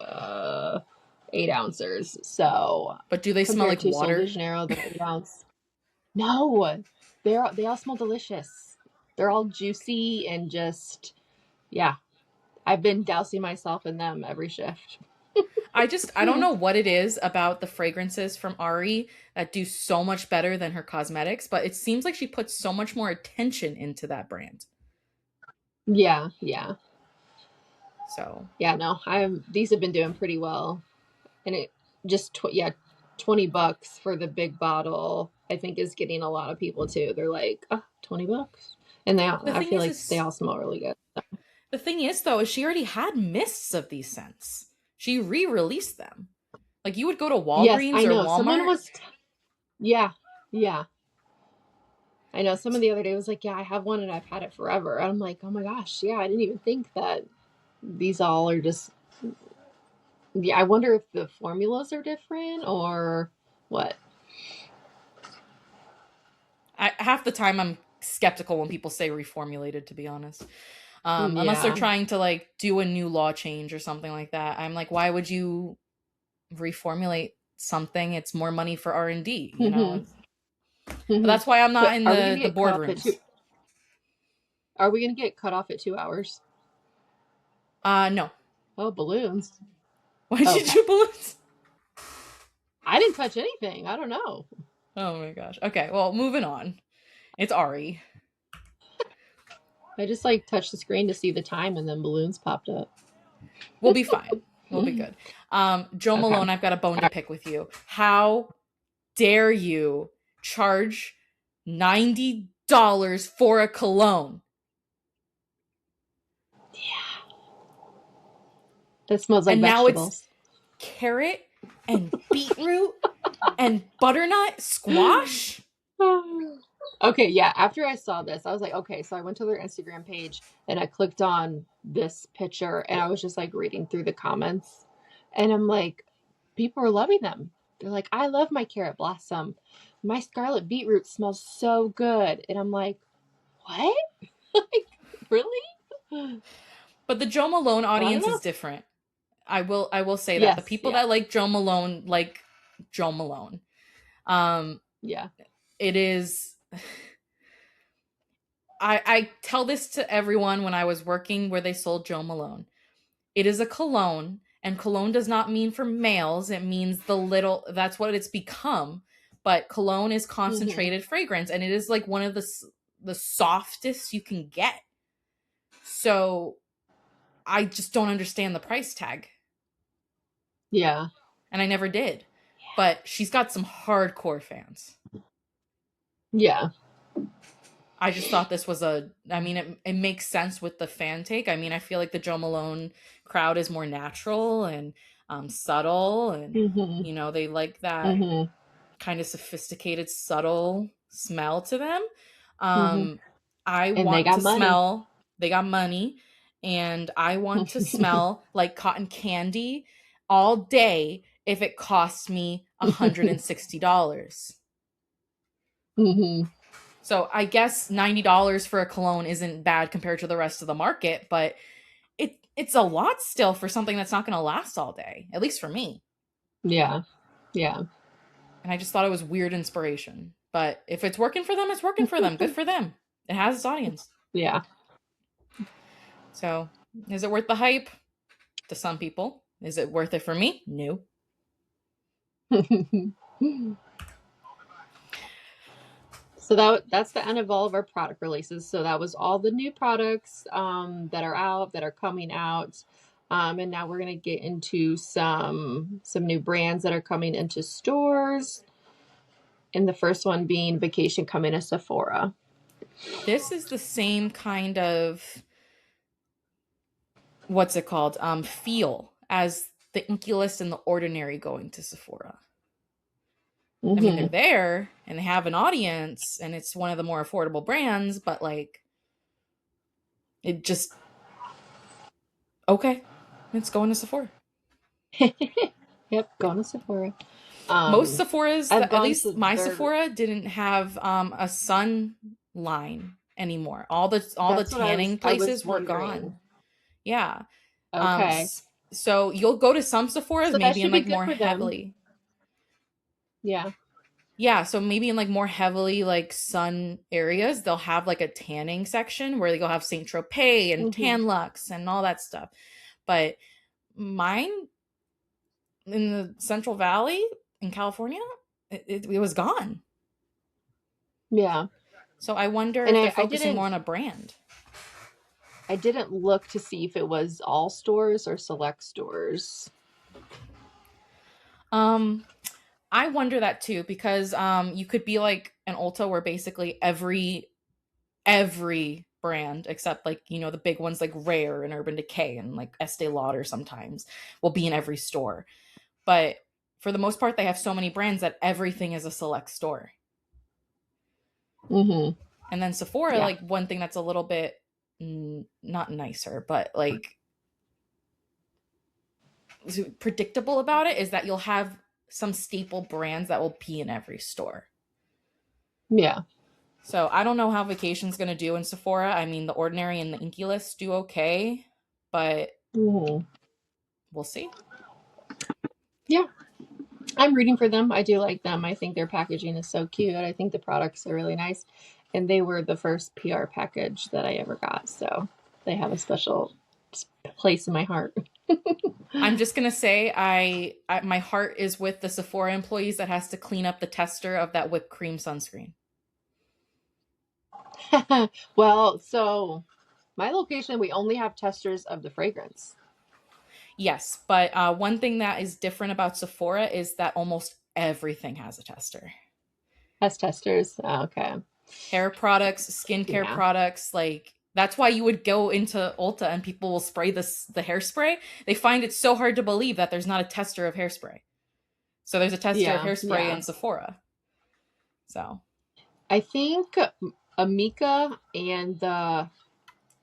8 ounces. So But do they smell compared like to Sol de water? Janeiro, the 8 ounce. No, they all smell delicious. They're all juicy and just yeah. I've been dousing myself in them every shift. I don't know what it is about the fragrances from Ari that do so much better than her cosmetics, but it seems like she puts so much more attention into that brand. Yeah, yeah. So Yeah, no. I'm these have been doing pretty well. And it just yeah, $20 for the big bottle I think is getting a lot of people too. They're like, oh, $20. And the I thing feel is, like they is all smell really good. the thing is though, is she already had mists of these scents. She re-released them. Like you would go to Yes, Walgreens I or know. Someone Walmart. was yeah, yeah. I know someone the other day was like, "Yeah, I have one and I've had it forever." And I'm like, "Oh my gosh, yeah, I didn't even think that these all are just yeah, I wonder if the formulas are different or what." Half the time I'm skeptical when people say reformulated, to be honest. Unless they're Yeah. trying to like do a new law change or something like that. I'm like, why would you reformulate something? It's more money for R&D, you know? Mhm. But Mhm. that's why I'm not But in are we going the to the get cut off at boardrooms. 2? Are we going to get cut off at 2 hours? No. Oh, balloons. Why'd you Okay. do balloons? I didn't touch anything. I don't know. Oh my gosh. Okay, well, moving on. It's Ari. I just like touched the screen to see the time, and then balloons popped up. We'll be fine. We'll be good. Joe Okay. Malone, I've got a bone to pick with you. How dare you charge $90 for a cologne? Yeah. That smells like And now it's vegetables. carrot and beetroot and butternut squash? Okay, yeah. After I saw this, I was like, okay. So I went to their Instagram page and I clicked on this picture and I was just like reading through the comments. And I'm like, people are loving them. They're like, I love my carrot blossom. My scarlet beetroot smells so good. And I'm like, what? Like, really? But the Joe Malone So I don't audience know. is different. I will say that the Yes. people Yeah. that like Joe Malone like Joe Malone. Um, Yeah. it is. I tell this to everyone when I was working where they sold Joe Malone. It is a cologne, and cologne does not mean for males. It means the little. That's what it's become. But cologne is Hmm. concentrated fragrance, and it is like one of the softest you can get. So I just don't understand the price tag, Yeah. and I never did. But she's got some hardcore fans. Yeah. I just thought this was I mean, it makes sense with the fan take. I mean, I feel like the Joe Malone crowd is more natural and subtle, and, Hmm. they like that Hmm. kind of sophisticated, subtle smell to them. Hmm. Um, I And they want got to money. smell, they got money, and I want to smell like cotton candy all day if it costs me $160. Hmm. So I guess $90 for a cologne isn't bad compared to the rest of the market, but it's a lot still for something that's not going to last all day, at least for me. Yeah. Yeah. And I just thought it was weird inspiration. But if it's working for them, it's working for them. Good for them. It has its audience. Yeah. So, is it worth the hype? To some people. Is it worth it for me? No. So that's the end of all of our product releases. So that was all the new products that are out, that are coming out. And now we're gonna get into some new brands that are coming into stores. And the first one being Vacation coming to Sephora. This is the same kind of, what's it called? Feel as the Inky List and the Ordinary going to Sephora. I mean, they're Hmm. there and they have an audience and it's one of the more affordable brands, but like it just okay. It's going to Sephora. Yep, going to Sephora. Most Um, Sephora's, I've at gone least to my their. Sephora, didn't have a sun line anymore. All the That's what I was. tanning I was places were wondering. gone. Yeah. Um, Okay, so you'll go to some Sephoras, so that maybe in should be like good more for them. heavily. Yeah. Yeah, so maybe in like more heavily like sun areas, they'll have like a tanning section where they'll have Saint Tropez and Hmm. Tan Lux and all that stuff. But mine in the Central Valley in California, it was gone. Yeah. So I wonder And if they're I focusing more didn't. on a brand. I didn't look to see if it was all stores or select stores. Um, I wonder that too because you could be like an Ulta where basically every brand except like the big ones like Rare and Urban Decay and like Estee Lauder sometimes will be in every store. But for the most part, they have so many brands that everything is a select store. Hmm. And then Sephora, Yeah. like one thing that's a little bit not nicer, but like predictable about it is that you'll have some staple brands that will be in every store. Yeah. So I don't know how Vacation's gonna do in Sephora. I mean, the Ordinary and the Inky List do okay, but Hmm. we'll see. Yeah. I'm rooting for them. I do like them. I think their packaging is so cute. I think the products are really nice. And they were the first PR package that I ever got. So they have a special place in my heart. I'm just gonna say my heart is with the Sephora employees that has to clean up the tester of that whipped cream sunscreen. Well, so my location, we only have testers of the fragrance. Yes, but one thing that is different about Sephora is that almost everything has a tester. As testers. Oh, okay. Hair products, skincare Yeah. products, like that's why you would go into Ulta and people will spray the hairspray. They find it so hard to believe that there's not a tester of hairspray. So there's a tester of Yeah. hairspray Yeah. in Sephora. So I think Amika and the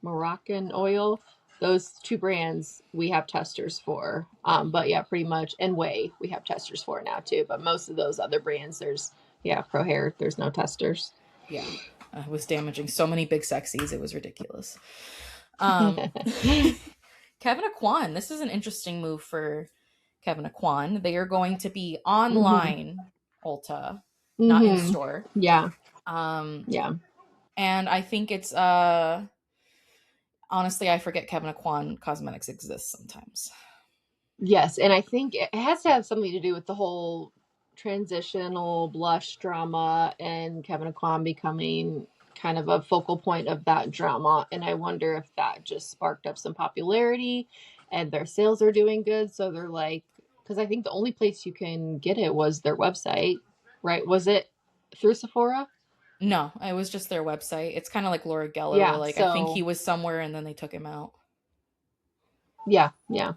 Moroccan oil, those two brands we have testers for. But yeah, pretty much, and Way we have testers for now too. But most of those other brands, there's yeah, Pro Hair, there's no testers. yeah, it was damaging so many big sexies. It was ridiculous. Um, Kevin Aquan, this is an interesting move for Kevin Aquan. They are going to be hmm online Ulta, not in hmm store. Yeah. Um, Yeah. and I think it's honestly, I forget Kevin Aquan Cosmetics exists sometimes. Yes, and I think it has to have something to do with the whole transitional blush drama and Kevin Aquan becoming kind of a focal point of that drama. And I wonder if that just sparked up some popularity and their sales are doing good. So they're like, because I think the only place you can get it was their website, right? Was it through Sephora? No, it was just their website. It's kind of like Laura Geller, where Yeah. like I think he So, was somewhere and then they took him out. yeah. Yeah.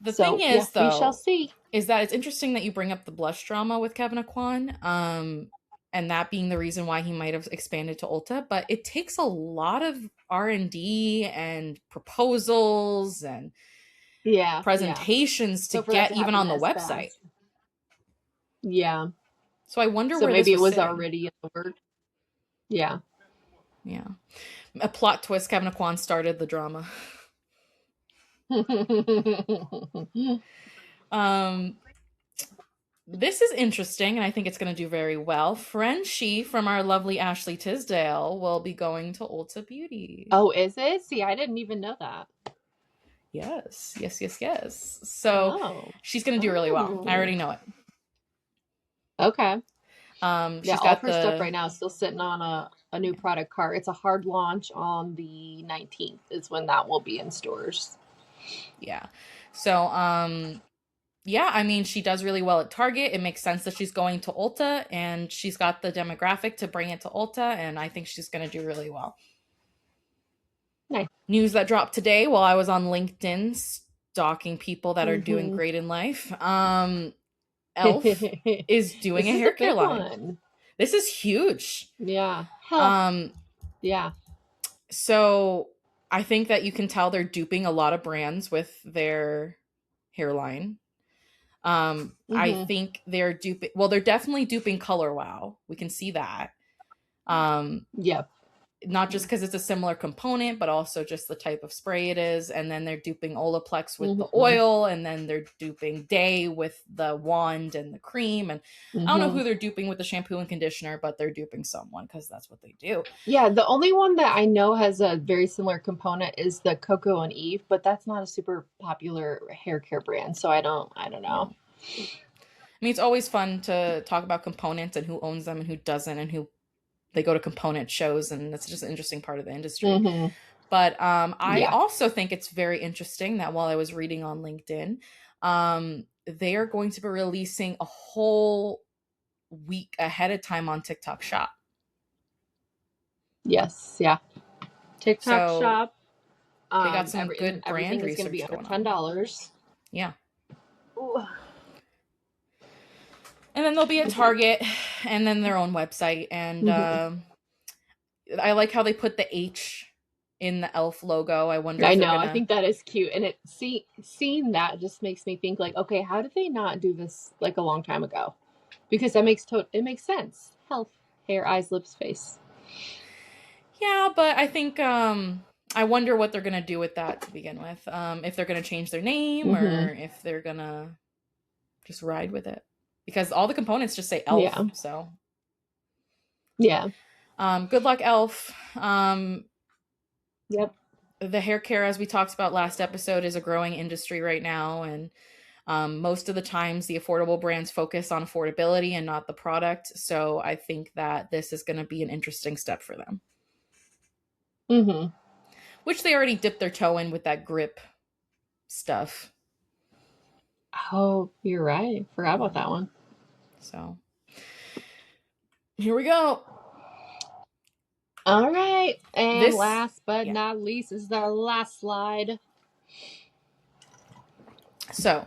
The thing So, yeah, is, we shall though, see. is that it's interesting that you bring up the blush drama with Kevin Aquan, and that being the reason why he might have expanded to Ulta. But it takes a lot of R&D and proposals and Yeah. Yeah. presentations to So for that get to even happen on the this website. fast. Yeah. So I wonder So where this maybe it was was sitting. already in the work. Yeah. Yeah, a plot twist: Kevin Aquan started the drama. Um, this is interesting, and I think it's going to do very well. Frenchie from our lovely Ashley Tisdale will be going to Ulta Beauty. Oh, is it? See, I didn't even know that. Yes, yes, yes, yes. So Oh. she's going to do really well. I Oh. already know it. Okay. Yeah, She's all of got her stuff the right now is still sitting on a new yeah, product cart. It's a hard launch on the 19th is when that will be in stores. yeah. So yeah, I mean she does really well at Target. It makes sense that she's going to Ulta, and she's got the demographic to bring it to Ulta, and I think she's going to do really well. Nice. News that dropped today while I was on LinkedIn stalking people that are doing Mm-hmm. great in life. Elf is doing This a is hair a care big line. one. This is huge. Yeah. Health. Um, Yeah. so I think that you can tell they're duping a lot of brands with their hairline. I Mm-hmm. think they're duping. Well, they're definitely duping Color Wow. We can see that. Um, Yep. not just because it's a similar component, but also just the type of spray it is. And then they're duping Olaplex with the Mm-hmm. oil, and then they're duping Day with the wand and the cream. And I don't know Mm-hmm. who they're duping with the shampoo and conditioner, but they're duping someone because that's what they do. Yeah, the only one that I know has a very similar component is the Coco and Eve, but that's not a super popular hair care brand, so I don't Yeah. know. I mean, it's always fun to talk about components and who owns them and who doesn't, and who they go to component shows, and that's just an interesting part of the industry. Mhm. But I Yeah. also think it's very interesting that while I was reading on LinkedIn, they are going to be releasing a whole week ahead of time on TikTok Shop. Yes. Yeah. TikTok So shop. they got some Every and good brand everything is going to be research under going on. $10. Yeah. Ooh. And then they'll be at Mhm. Target and then their own website. And Mhm. I like how they put the H in the elf logo. I wonder I if they're know. going I to. think that is cute, and seeing that just makes me think like, okay, how did they not do this like a long time ago? Because it makes sense. Health, hair, eyes, lips, face. Yeah, but I think I wonder what they're gonna do with that to begin with. If they're gonna change their name Mhm. or if they're gonna just ride with it. Because all the components just say elf, Yeah. so Yeah. good luck, elf. Yep. the hair care, as we talked about last episode, is a growing industry right now, and most of the times the affordable brands focus on affordability and not the product. So I think that this is going to be an interesting step for them, Mm-hmm. which they already dipped their toe in with that grip stuff. Oh, you're right. Forgot about that one. So here we go. All right. And This, last but yeah. not least is the last slide. So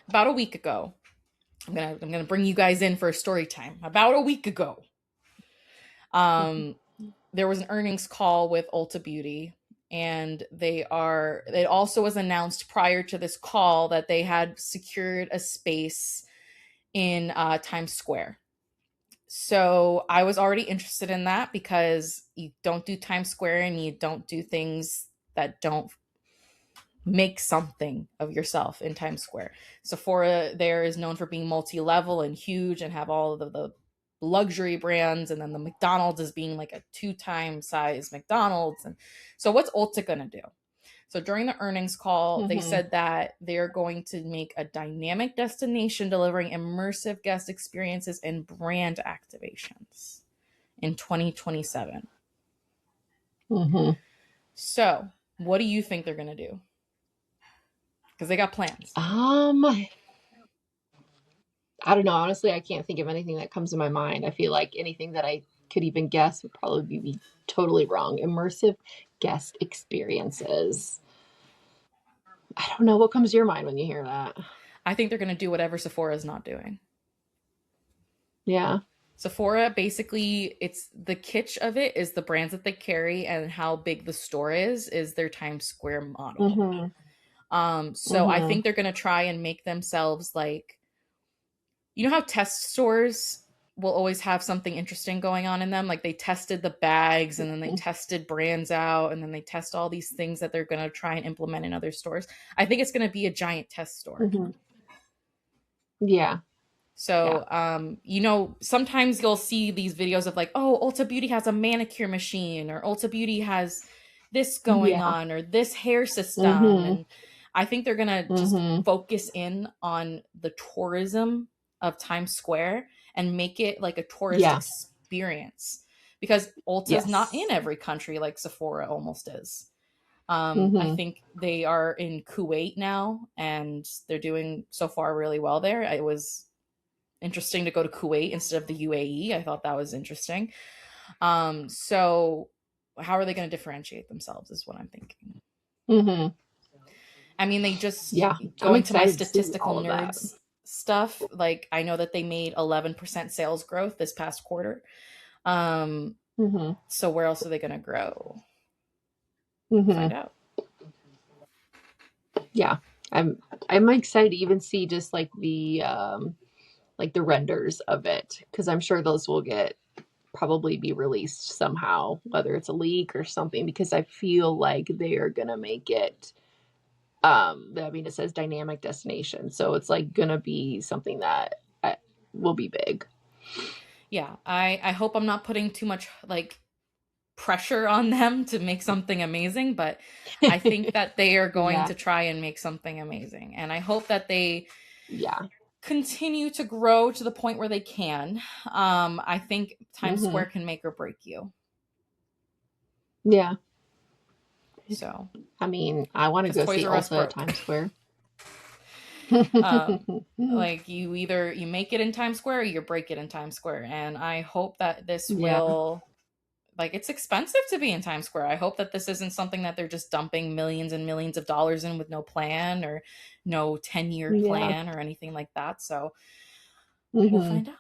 about a week ago, I'm gonna bring you guys in for a story time. About a week ago, there was an earnings call with Ulta Beauty, and it also was announced prior to this call that they had secured a space in Times Square. So I was already interested in that because you don't do Times Square and you don't do things that don't make something of yourself in Times Square. Sephora there is known for being multi-level and huge and have all of the luxury brands, and then the McDonald's is being like a 2 time size McDonald's. And so what's Ulta gonna do? So during the earnings call, they Mm-hmm. said that they're going to make a dynamic destination delivering immersive guest experiences and brand activations in 2027. Mm-hmm. So, what do you think they're going to do? Because they got plans. I don't know. Honestly, I can't think of anything that comes to my mind. I feel like anything that I could even guess would probably be totally wrong. Immersive guest experiences. I don't know. What comes to your mind when you hear that? I think they're going to do whatever Sephora is not doing. Yeah. Sephora, basically, it's the kitsch of it is the brands that they carry and how big the store is their Times Square model. Mm-hmm. So I Mm-hmm. think they're going to try and make themselves like, you know how test stores will always have something interesting going on in them? Like they tested the bags and then they tested brands out and then they test all these things that they're going to try and implement in other stores. I think it's going to be a giant test store. Mm-hmm. Yeah. Yeah. So, sometimes you'll see these videos of like, oh, Ulta Beauty has a manicure machine, or Ulta Beauty has this going Yeah. on, or this hair system. Mm-hmm. And I think they're going to just Mm-hmm. focus in on the tourism of Times Square and make it like a tourist Yeah. experience, because Ulta's not in Yes. every country like Sephora almost is. I Mm-hmm. think they are in Kuwait now, and they're doing so far really well there. It was interesting to go to Kuwait instead of the UAE. I thought that was interesting. So how are they going to differentiate themselves is what I'm thinking. Mm-hmm. I mean, they just, Yeah. I'm going to my excited to see statistical all of that. nerds stuff, like I know that they made 11% sales growth this past quarter. Mm-hmm. So where else are they going to grow? Mm-hmm. Find out. Yeah. I'm excited to even see just like the renders of it, because I'm sure those will get probably be released somehow, whether it's a leak or something, because I feel like they are gonna make it I mean, it says dynamic destination, so it's like gonna be something that will be big. Yeah, I hope I'm not putting too much like pressure on them to make something amazing, but I think that they are going Yeah. to try and make something amazing. And I hope that they Yeah. continue to grow to the point where they can. I think Times Mm-hmm. Square can make or break you. Yeah. So, I mean, I want to because go Toys see R Us Ulta at broke. Times Square. Like you make it in Times Square or you break it in Times Square. And I hope that this Yeah. will, like, it's expensive to be in Times Square. I hope that this isn't something that they're just dumping millions and millions of dollars in with no plan or no 10-year Yeah. plan or anything like that. So we'll Mm-hmm. find out.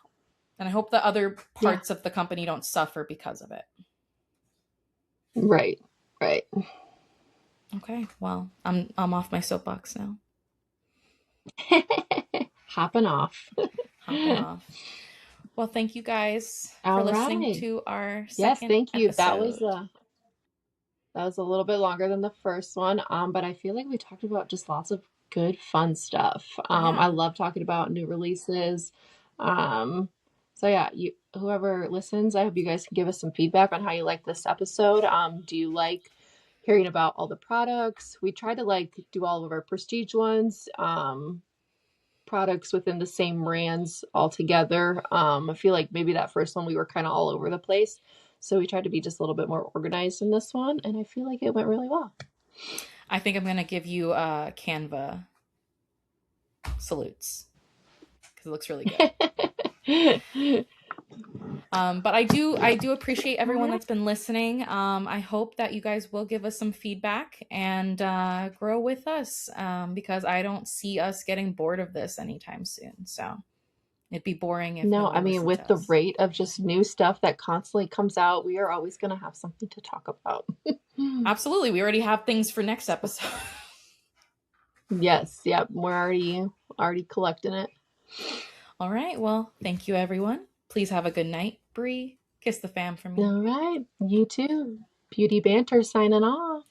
And I hope that other Yeah. parts of the company don't suffer because of it. Right. Right. Okay. Well, I'm off my soapbox now. Hopping off. Hopping off. Well, thank you guys for All listening right. to our Yes, second thank you. episode. That was a little bit longer than the first one. But I feel like we talked about just lots of good, fun stuff. I Yeah. love talking about new releases. So yeah, whoever listens, I hope you guys can give us some feedback on how you like this episode. Do you like hearing about all the products. We try to like do all of our prestige ones, products within the same brands all together. I feel like maybe that first one we were kind of all over the place. So we tried to be just a little bit more organized in this one, and I feel like it went really well. I think I'm gonna give you Canva salutes because it looks really good. But I do appreciate All everyone right. that's been listening. I hope that you guys will give us some feedback and grow with us, because I don't see us getting bored of this anytime soon. So it'd be boring if No, nobody I mean, listened with to the us. rate of just new stuff that constantly comes out, we are always going to have something to talk about. Absolutely, we already have things for next episode. Yes, yep, we're already collecting it. All right, well, thank you, everyone. Please have a good night. Bree, kiss the fam for me. All right, you too. Beauty Banter signing off.